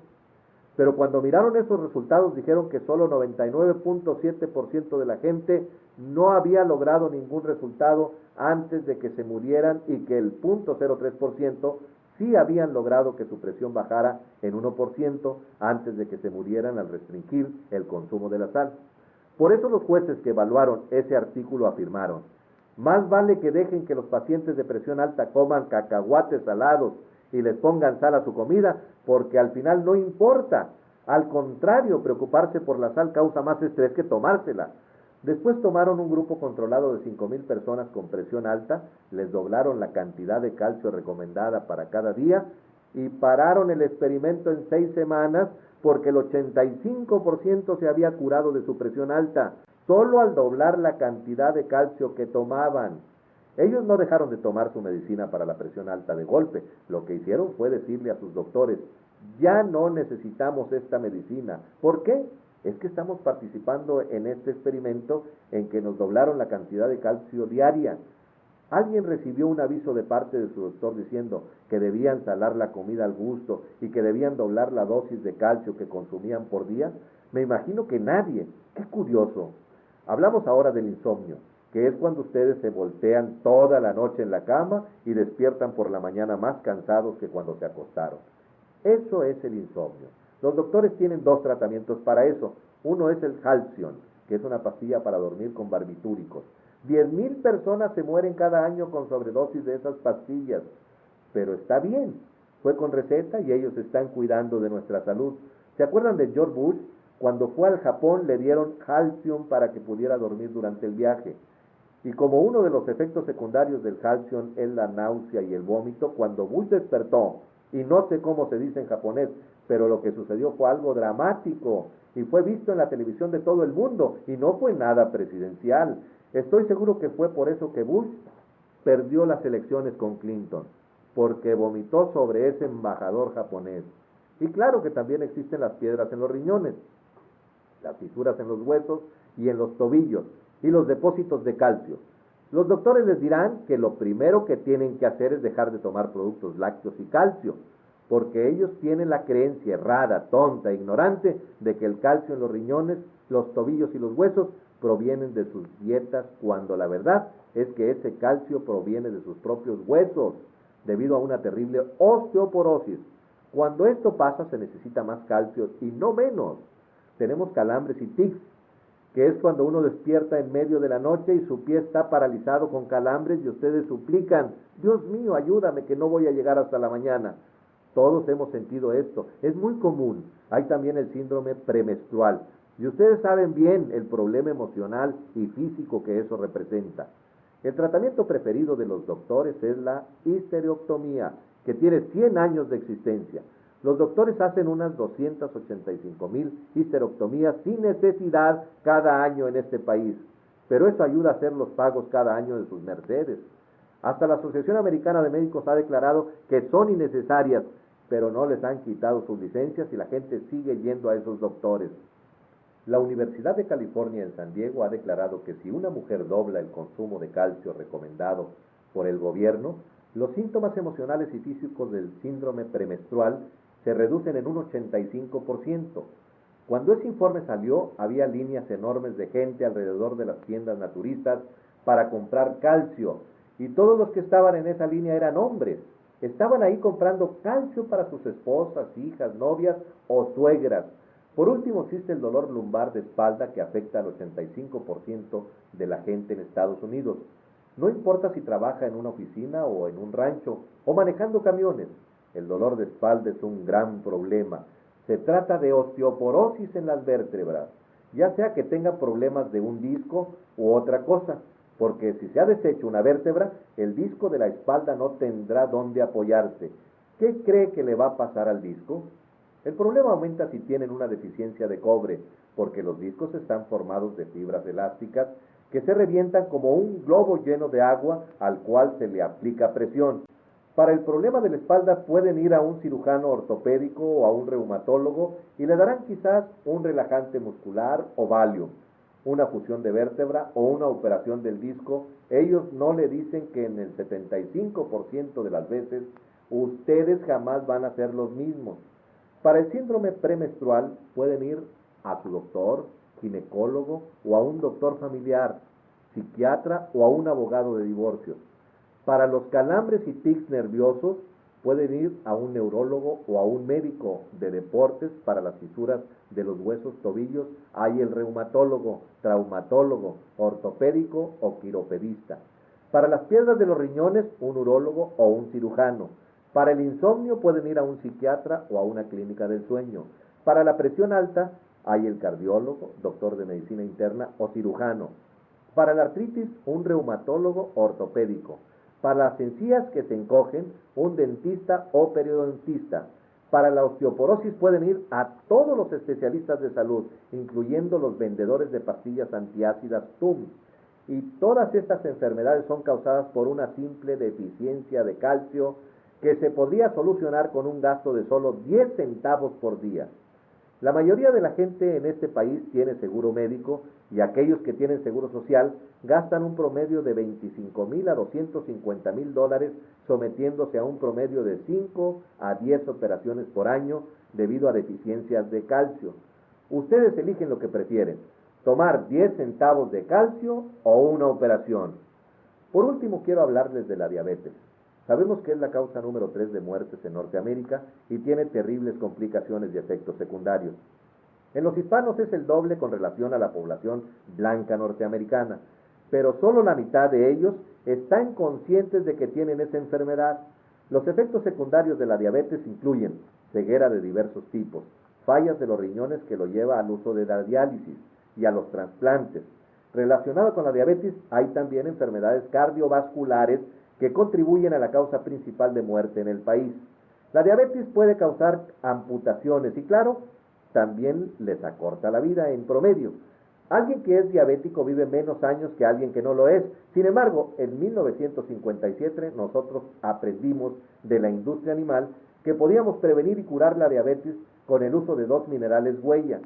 Pero cuando miraron esos resultados dijeron que solo 99.7% de la gente no había logrado ningún resultado antes de que se murieran y que el 0.03% sí habían logrado que su presión bajara en 1% antes de que se murieran al restringir el consumo de la sal. Por eso los jueces que evaluaron ese artículo afirmaron: más vale que dejen que los pacientes de presión alta coman cacahuates salados y les pongan sal a su comida, porque al final no importa. Al contrario, preocuparse por la sal causa más estrés que tomársela. Después tomaron un grupo controlado de 5,000 personas con presión alta, les doblaron la cantidad de calcio recomendada para cada día y pararon el experimento en 6 semanas porque el 85% se había curado de su presión alta, solo al doblar la cantidad de calcio que tomaban. Ellos no dejaron de tomar su medicina para la presión alta de golpe. Lo que hicieron fue decirle a sus doctores: ya no necesitamos esta medicina. ¿Por qué? Es que estamos participando en este experimento en que nos doblaron la cantidad de calcio diaria. ¿Alguien recibió un aviso de parte de su doctor diciendo que debían salar la comida al gusto y que debían doblar la dosis de calcio que consumían por día? Me imagino que nadie. ¡Qué curioso! Hablamos ahora del insomnio, que es cuando ustedes se voltean toda la noche en la cama y despiertan por la mañana más cansados que cuando se acostaron. Eso es el insomnio. Los doctores tienen 2 tratamientos para eso. Uno es el Halcion, que es una pastilla para dormir con barbitúricos. 10,000 personas se mueren cada año con sobredosis de esas pastillas. Pero está bien, fue con receta y ellos están cuidando de nuestra salud. ¿Se acuerdan de George Bush? Cuando fue al Japón le dieron Halcion para que pudiera dormir durante el viaje. Y como uno de los efectos secundarios del Halcion es la náusea y el vómito, cuando Bush despertó, y no sé cómo se dice en japonés, pero lo que sucedió fue algo dramático y fue visto en la televisión de todo el mundo y no fue nada presidencial. Estoy seguro que fue por eso que Bush perdió las elecciones con Clinton, porque vomitó sobre ese embajador japonés. Y claro que también existen las piedras en los riñones, las fisuras en los huesos y en los tobillos, y los depósitos de calcio. Los doctores les dirán que lo primero que tienen que hacer es dejar de tomar productos lácteos y calcio. porque ellos tienen la creencia errada, tonta, ignorante, de que el calcio en los riñones, los tobillos y los huesos provienen de sus dietas, cuando la verdad es que ese calcio proviene de sus propios huesos, debido a una terrible osteoporosis. Cuando esto pasa, se necesita más calcio y no menos. Tenemos calambres y tics, que es cuando uno despierta en medio de la noche y su pie está paralizado con calambres y ustedes suplican: Dios mío, ayúdame, que no voy a llegar hasta la mañana. Todos hemos sentido esto, es muy común. Hay también el síndrome premenstrual, y ustedes saben bien el problema emocional y físico que eso representa. El tratamiento preferido de los doctores es la histerectomía, que tiene 100 años de existencia. Los doctores hacen unas 285,000 histerectomías sin necesidad cada año en este país, pero eso ayuda a hacer los pagos cada año de sus mercedes. Hasta la Asociación Americana de Médicos ha declarado que son innecesarias, pero no les han quitado sus licencias y la gente sigue yendo a esos doctores. La Universidad de California en San Diego ha declarado que si una mujer dobla el consumo de calcio recomendado por el gobierno, los síntomas emocionales y físicos del síndrome premenstrual se reducen en un 85%. Cuando ese informe salió, había líneas enormes de gente alrededor de las tiendas naturistas para comprar calcio, y todos los que estaban en esa línea eran hombres. Estaban ahí comprando calcio para sus esposas, hijas, novias o suegras. Por último, existe el dolor lumbar de espalda, que afecta al 85% de la gente en Estados Unidos. No importa si trabaja en una oficina o en un rancho o manejando camiones, el dolor de espalda es un gran problema. Se trata de osteoporosis en las vértebras, ya sea que tenga problemas de un disco u otra cosa, porque si se ha deshecho una vértebra, el disco de la espalda no tendrá dónde apoyarse. ¿Qué cree que le va a pasar al disco? El problema aumenta si tienen una deficiencia de cobre, porque los discos están formados de fibras elásticas que se revientan como un globo lleno de agua al cual se le aplica presión. Para el problema de la espalda pueden ir a un cirujano ortopédico o a un reumatólogo y le darán quizás un relajante muscular o Valium, una fusión de vértebra o una operación del disco. Ellos no le dicen que en el 75% de las veces ustedes jamás van a ser los mismos. Para el síndrome premenstrual pueden ir a su doctor, ginecólogo o a un doctor familiar, psiquiatra o a un abogado de divorcios. Para los calambres y tics nerviosos pueden ir a un neurólogo o a un médico de deportes. Para las fisuras de los huesos tobillos hay el reumatólogo, traumatólogo, ortopédico o quiropedista. Para las piedras de los riñones, un urólogo o un cirujano. Para el insomnio pueden ir a un psiquiatra o a una clínica del sueño. Para la presión alta hay el cardiólogo, doctor de medicina interna o cirujano. Para la artritis, un reumatólogo ortopédico. Para las encías que se encogen, un dentista o periodontista. Para la osteoporosis pueden ir a todos los especialistas de salud, incluyendo los vendedores de pastillas antiácidas TUM. Y todas estas enfermedades son causadas por una simple deficiencia de calcio, que se podría solucionar con un gasto de solo 10 centavos por día. La mayoría de la gente en este país tiene seguro médico, y aquellos que tienen seguro social gastan un promedio de $25,000 a $250,000 sometiéndose a un promedio de 5 a 10 operaciones por año debido a deficiencias de calcio. Ustedes eligen lo que prefieren: tomar 10 centavos de calcio o una operación. Por último, quiero hablarles de la diabetes. Sabemos que es la causa número 3 de muertes en Norteamérica y tiene terribles complicaciones y efectos secundarios. En los hispanos es el doble con relación a la población blanca norteamericana, pero solo la mitad de ellos están conscientes de que tienen esa enfermedad. Los efectos secundarios de la diabetes incluyen ceguera de diversos tipos, fallas de los riñones que lo lleva al uso de la diálisis y a los trasplantes. Relacionado con la diabetes hay también enfermedades cardiovasculares que contribuyen a la causa principal de muerte en el país. La diabetes puede causar amputaciones y, claro, también les acorta la vida en promedio. Alguien que es diabético vive menos años que alguien que no lo es. Sin embargo, en 1957 nosotros aprendimos de la industria animal que podíamos prevenir y curar la diabetes con el uso de 2 minerales huella.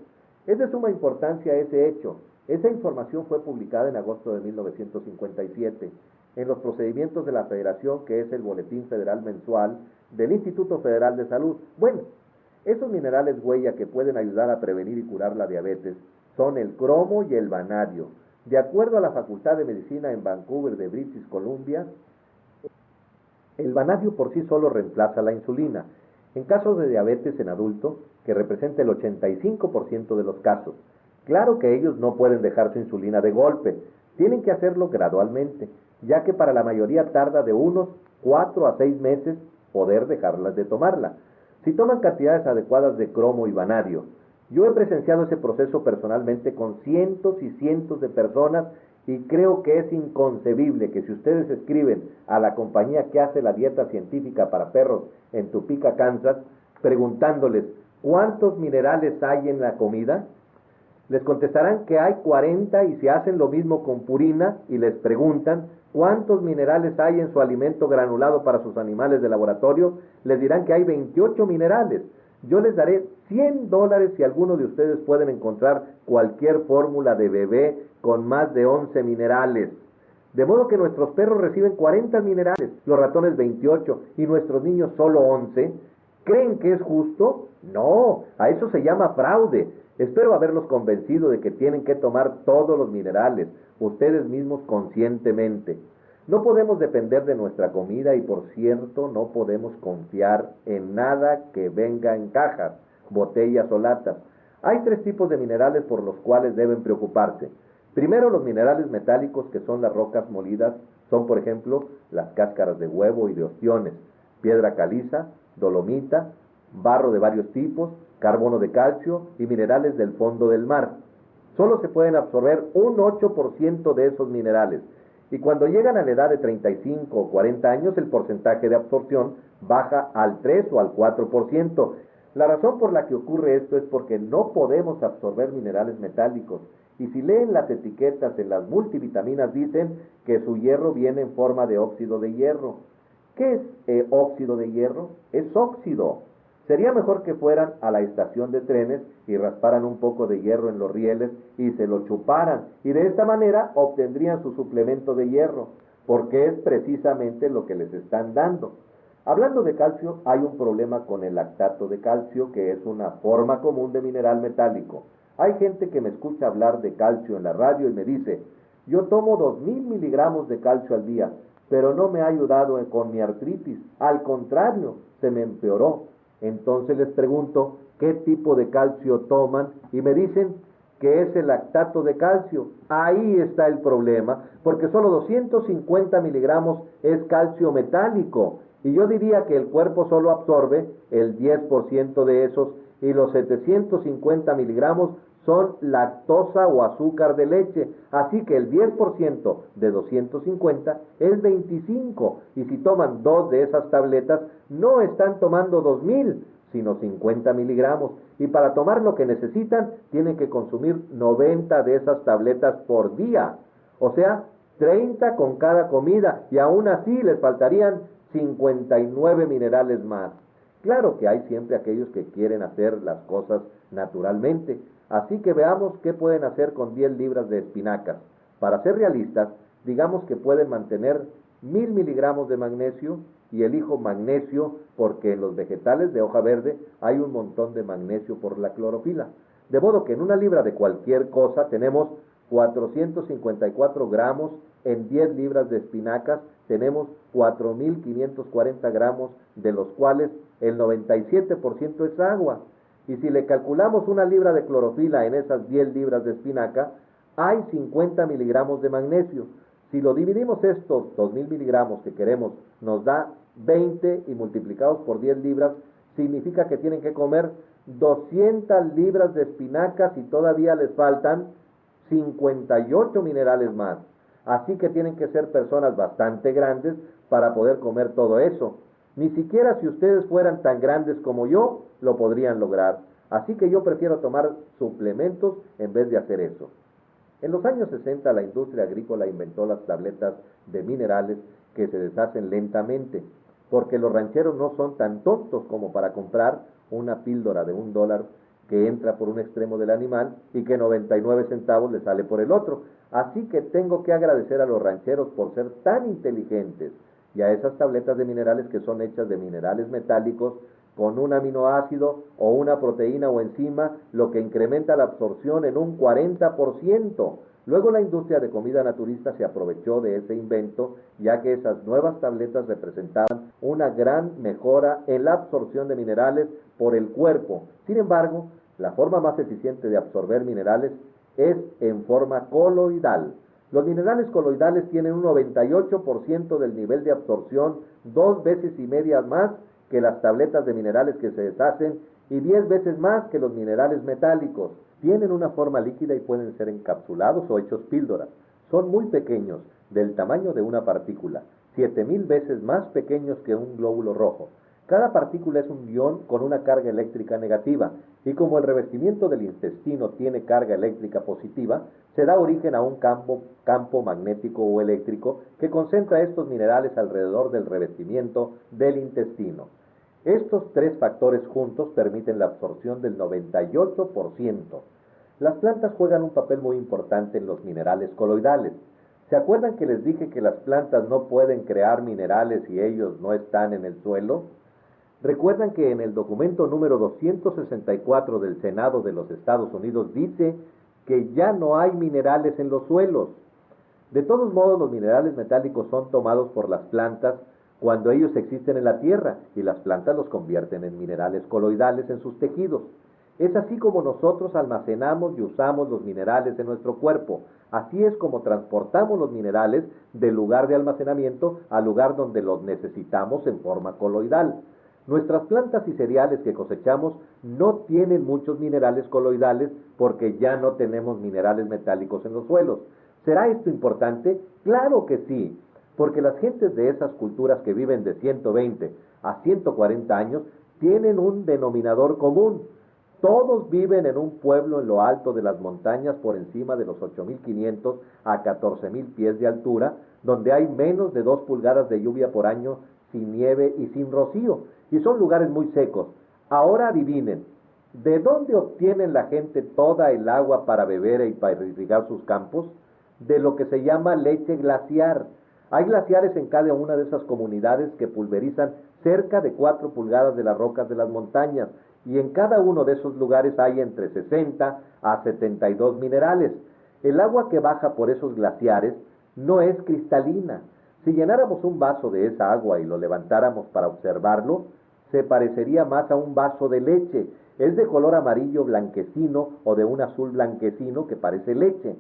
Es de suma importancia ese hecho. Esa información fue publicada en agosto de 1957. en los procedimientos de la Federación, que es el Boletín Federal Mensual del Instituto Federal de Salud. Bueno, esos minerales huella que pueden ayudar a prevenir y curar la diabetes son el cromo y el vanadio. De acuerdo a la Facultad de Medicina en Vancouver de British Columbia, el vanadio por sí solo reemplaza la insulina. En casos de diabetes en adultos, que representa el 85% de los casos, claro que ellos no pueden dejar su insulina de golpe, tienen que hacerlo gradualmente, ya que para la mayoría tarda de unos 4 a 6 meses poder dejarlas de tomarla. Si toman cantidades adecuadas de cromo y vanadio, yo he presenciado ese proceso personalmente con cientos y cientos de personas y creo que es inconcebible que si ustedes escriben a la compañía que hace la dieta científica para perros en Topeka, Kansas, preguntándoles ¿cuántos minerales hay en la comida?, les contestarán que hay 40 y si hacen lo mismo con Purina y les preguntan cuántos minerales hay en su alimento granulado para sus animales de laboratorio, les dirán que hay 28 minerales. Yo les daré $100 si alguno de ustedes pueden encontrar cualquier fórmula de bebé con más de 11 minerales. De modo que nuestros perros reciben 40 minerales, los ratones 28 y nuestros niños solo 11. ¿Creen que es justo? No, a eso se llama fraude. Espero haberlos convencido de que tienen que tomar todos los minerales, ustedes mismos conscientemente. No podemos depender de nuestra comida y, por cierto, no podemos confiar en nada que venga en cajas, botellas o latas. Hay 3 tipos de minerales por los cuales deben preocuparse. Primero, los minerales metálicos, que son las rocas molidas, son por ejemplo las cáscaras de huevo y de ostiones, piedra caliza, dolomita, barro de varios tipos, carbono de calcio y minerales del fondo del mar. Solo se pueden absorber un 8% de esos minerales y cuando llegan a la edad de 35 o 40 años el porcentaje de absorción baja al 3 o al 4%. La razón por la que ocurre esto es porque no podemos absorber minerales metálicos y si leen las etiquetas en las multivitaminas dicen que su hierro viene en forma de óxido de hierro. ¿Qué es óxido de hierro? Es óxido. Sería mejor que fueran a la estación de trenes y rasparan un poco de hierro en los rieles y se lo chuparan, y de esta manera obtendrían su suplemento de hierro, porque es precisamente lo que les están dando. Hablando de calcio, hay un problema con el lactato de calcio, que es una forma común de mineral metálico. Hay gente que me escucha hablar de calcio en la radio y me dice, yo tomo 2000 miligramos de calcio al día, pero no me ha ayudado con mi artritis, al contrario, se me empeoró. Entonces les pregunto qué tipo de calcio toman y me dicen que es el lactato de calcio. Ahí está el problema, porque solo 250 miligramos es calcio metálico y yo diría que el cuerpo solo absorbe el 10% de esos y los 750 miligramos son lactosa o azúcar de leche, así que el 10% de 250 es 25, y si toman 2 de esas tabletas no están tomando 2000, sino 50 miligramos, y para tomar lo que necesitan tienen que consumir 90 de esas tabletas por día, o sea, 30 con cada comida, y aún así les faltarían 59 minerales más. Claro que hay siempre aquellos que quieren hacer las cosas naturalmente, así que veamos qué pueden hacer con 10 libras de espinacas. Para ser realistas, digamos que pueden mantener 1000 miligramos de magnesio, y elijo magnesio porque en los vegetales de hoja verde hay un montón de magnesio por la clorofila. De modo que en una libra de cualquier cosa tenemos 454 gramos, en 10 libras de espinacas tenemos 4540 gramos, de los cuales el 97% es agua. Y si le calculamos una libra de clorofila en esas 10 libras de espinaca, hay 50 miligramos de magnesio. Si lo dividimos estos 2000 miligramos que queremos, nos da 20 y multiplicados por 10 libras, significa que tienen que comer 200 libras de espinacas y todavía les faltan 58 minerales más. Así que tienen que ser personas bastante grandes para poder comer todo eso. Ni siquiera si ustedes fueran tan grandes como yo, lo podrían lograr. Así que yo prefiero tomar suplementos en vez de hacer eso. En los años 60 la industria agrícola inventó las tabletas de minerales que se deshacen lentamente, porque los rancheros no son tan tontos como para comprar una píldora de $1 que entra por un extremo del animal y que 99 centavos le sale por el otro. Así que tengo que agradecer a los rancheros por ser tan inteligentes y a esas tabletas de minerales que son hechas de minerales metálicos con un aminoácido o una proteína o enzima, lo que incrementa la absorción en un 40%. Luego la industria de comida naturista se aprovechó de ese invento, ya que esas nuevas tabletas representaban una gran mejora en la absorción de minerales por el cuerpo. Sin embargo, la forma más eficiente de absorber minerales es en forma coloidal. Los minerales coloidales tienen un 98% del nivel de absorción, 2 veces y media más que las tabletas de minerales que se deshacen y 10 veces más que los minerales metálicos. Tienen una forma líquida y pueden ser encapsulados o hechos píldoras. Son muy pequeños, del tamaño de una partícula, 7000 veces más pequeños que un glóbulo rojo. Cada partícula es un ion con una carga eléctrica negativa, y como el revestimiento del intestino tiene carga eléctrica positiva, se da origen a un campo magnético o eléctrico que concentra estos minerales alrededor del revestimiento del intestino. Estos tres factores juntos permiten la absorción del 98%. Las plantas juegan un papel muy importante en los minerales coloidales. ¿Se acuerdan que les dije que las plantas no pueden crear minerales si ellos no están en el suelo? ¿Recuerdan que en el documento número 264 del Senado de los Estados Unidos dice que ya no hay minerales en los suelos? De todos modos, los minerales metálicos son tomados por las plantas cuando ellos existen en la tierra, y las plantas los convierten en minerales coloidales en sus tejidos. Es así como nosotros almacenamos y usamos los minerales en nuestro cuerpo. Así es como transportamos los minerales del lugar de almacenamiento al lugar donde los necesitamos en forma coloidal. Nuestras plantas y cereales que cosechamos no tienen muchos minerales coloidales porque ya no tenemos minerales metálicos en los suelos. ¿Será esto importante? Claro que sí, porque las gentes de esas culturas que viven de 120 a 140 años tienen un denominador común. Todos viven en un pueblo en lo alto de las montañas por encima de los 8.500 a 14.000 pies de altura, donde hay menos de 2 pulgadas de lluvia por año, sin nieve y sin rocío, y son lugares muy secos. Ahora adivinen, ¿de dónde obtienen la gente toda el agua para beber y para irrigar sus campos? De lo que se llama leche glaciar. Hay glaciares en cada una de esas comunidades que pulverizan cerca de 4 pulgadas de las rocas de las montañas, y en cada uno de esos lugares hay entre 60 a 72 minerales. El agua que baja por esos glaciares no es cristalina. Si llenáramos un vaso de esa agua y lo levantáramos para observarlo, se parecería más a un vaso de leche. Es de color amarillo blanquecino o de un azul blanquecino que parece leche.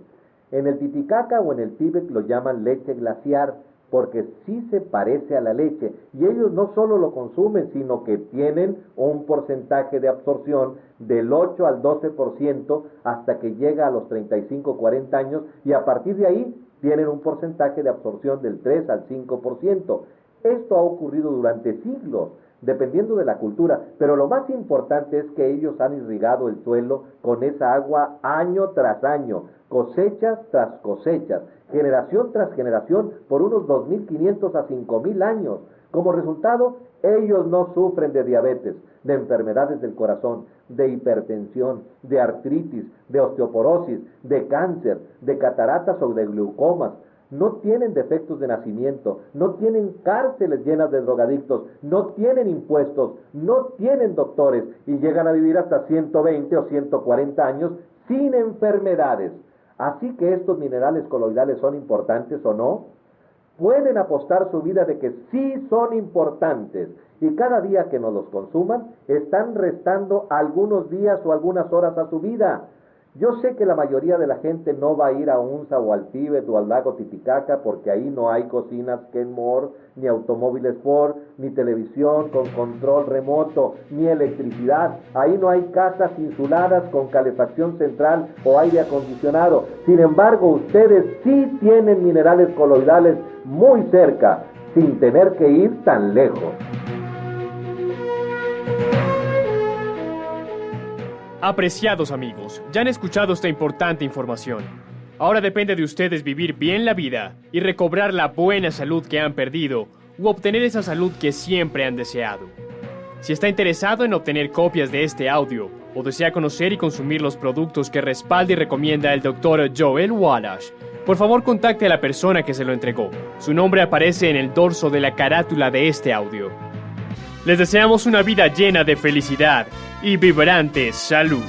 En el Titicaca o en el Tíbet lo llaman leche glaciar, porque sí se parece a la leche, y ellos no solo lo consumen, sino que tienen un porcentaje de absorción del 8 al 12% hasta que llega a los 35 o 40 años, y a partir de ahí tienen un porcentaje de absorción del 3 al 5%. Esto ha ocurrido durante siglos, dependiendo de la cultura, pero lo más importante es que ellos han irrigado el suelo con esa agua año tras año, cosechas tras cosechas, generación tras generación, por unos 2.500 a 5.000 años. Como resultado, ellos no sufren de diabetes, de enfermedades del corazón, de hipertensión, de artritis, de osteoporosis, de cáncer, de cataratas o de glaucomas. No tienen defectos de nacimiento, no tienen cárceles llenas de drogadictos, no tienen impuestos, no tienen doctores, y llegan a vivir hasta 120 o 140 años sin enfermedades. Así que estos minerales coloidales son importantes o no, pueden apostar su vida de que sí son importantes, y cada día que nos los consuman están restando algunos días o algunas horas a su vida. Yo sé que la mayoría de la gente no va a ir a UNSA o al Tíbet o al lago Titicaca, porque ahí no hay cocinas Kenmore, ni automóviles Ford, ni televisión con control remoto, ni electricidad. Ahí no hay casas insuladas con calefacción central o aire acondicionado. Sin embargo, ustedes sí tienen minerales coloidales muy cerca, sin tener que ir tan lejos. Apreciados amigos, ya han escuchado esta importante información. Ahora depende de ustedes vivir bien la vida y recobrar la buena salud que han perdido u obtener esa salud que siempre han deseado. Si está interesado en obtener copias de este audio o desea conocer y consumir los productos que respalda y recomienda el Dr. Joel Wallach, por favor contacte a la persona que se lo entregó. Su nombre aparece en el dorso de la carátula de este audio. Les deseamos una vida llena de felicidad y vibrante salud.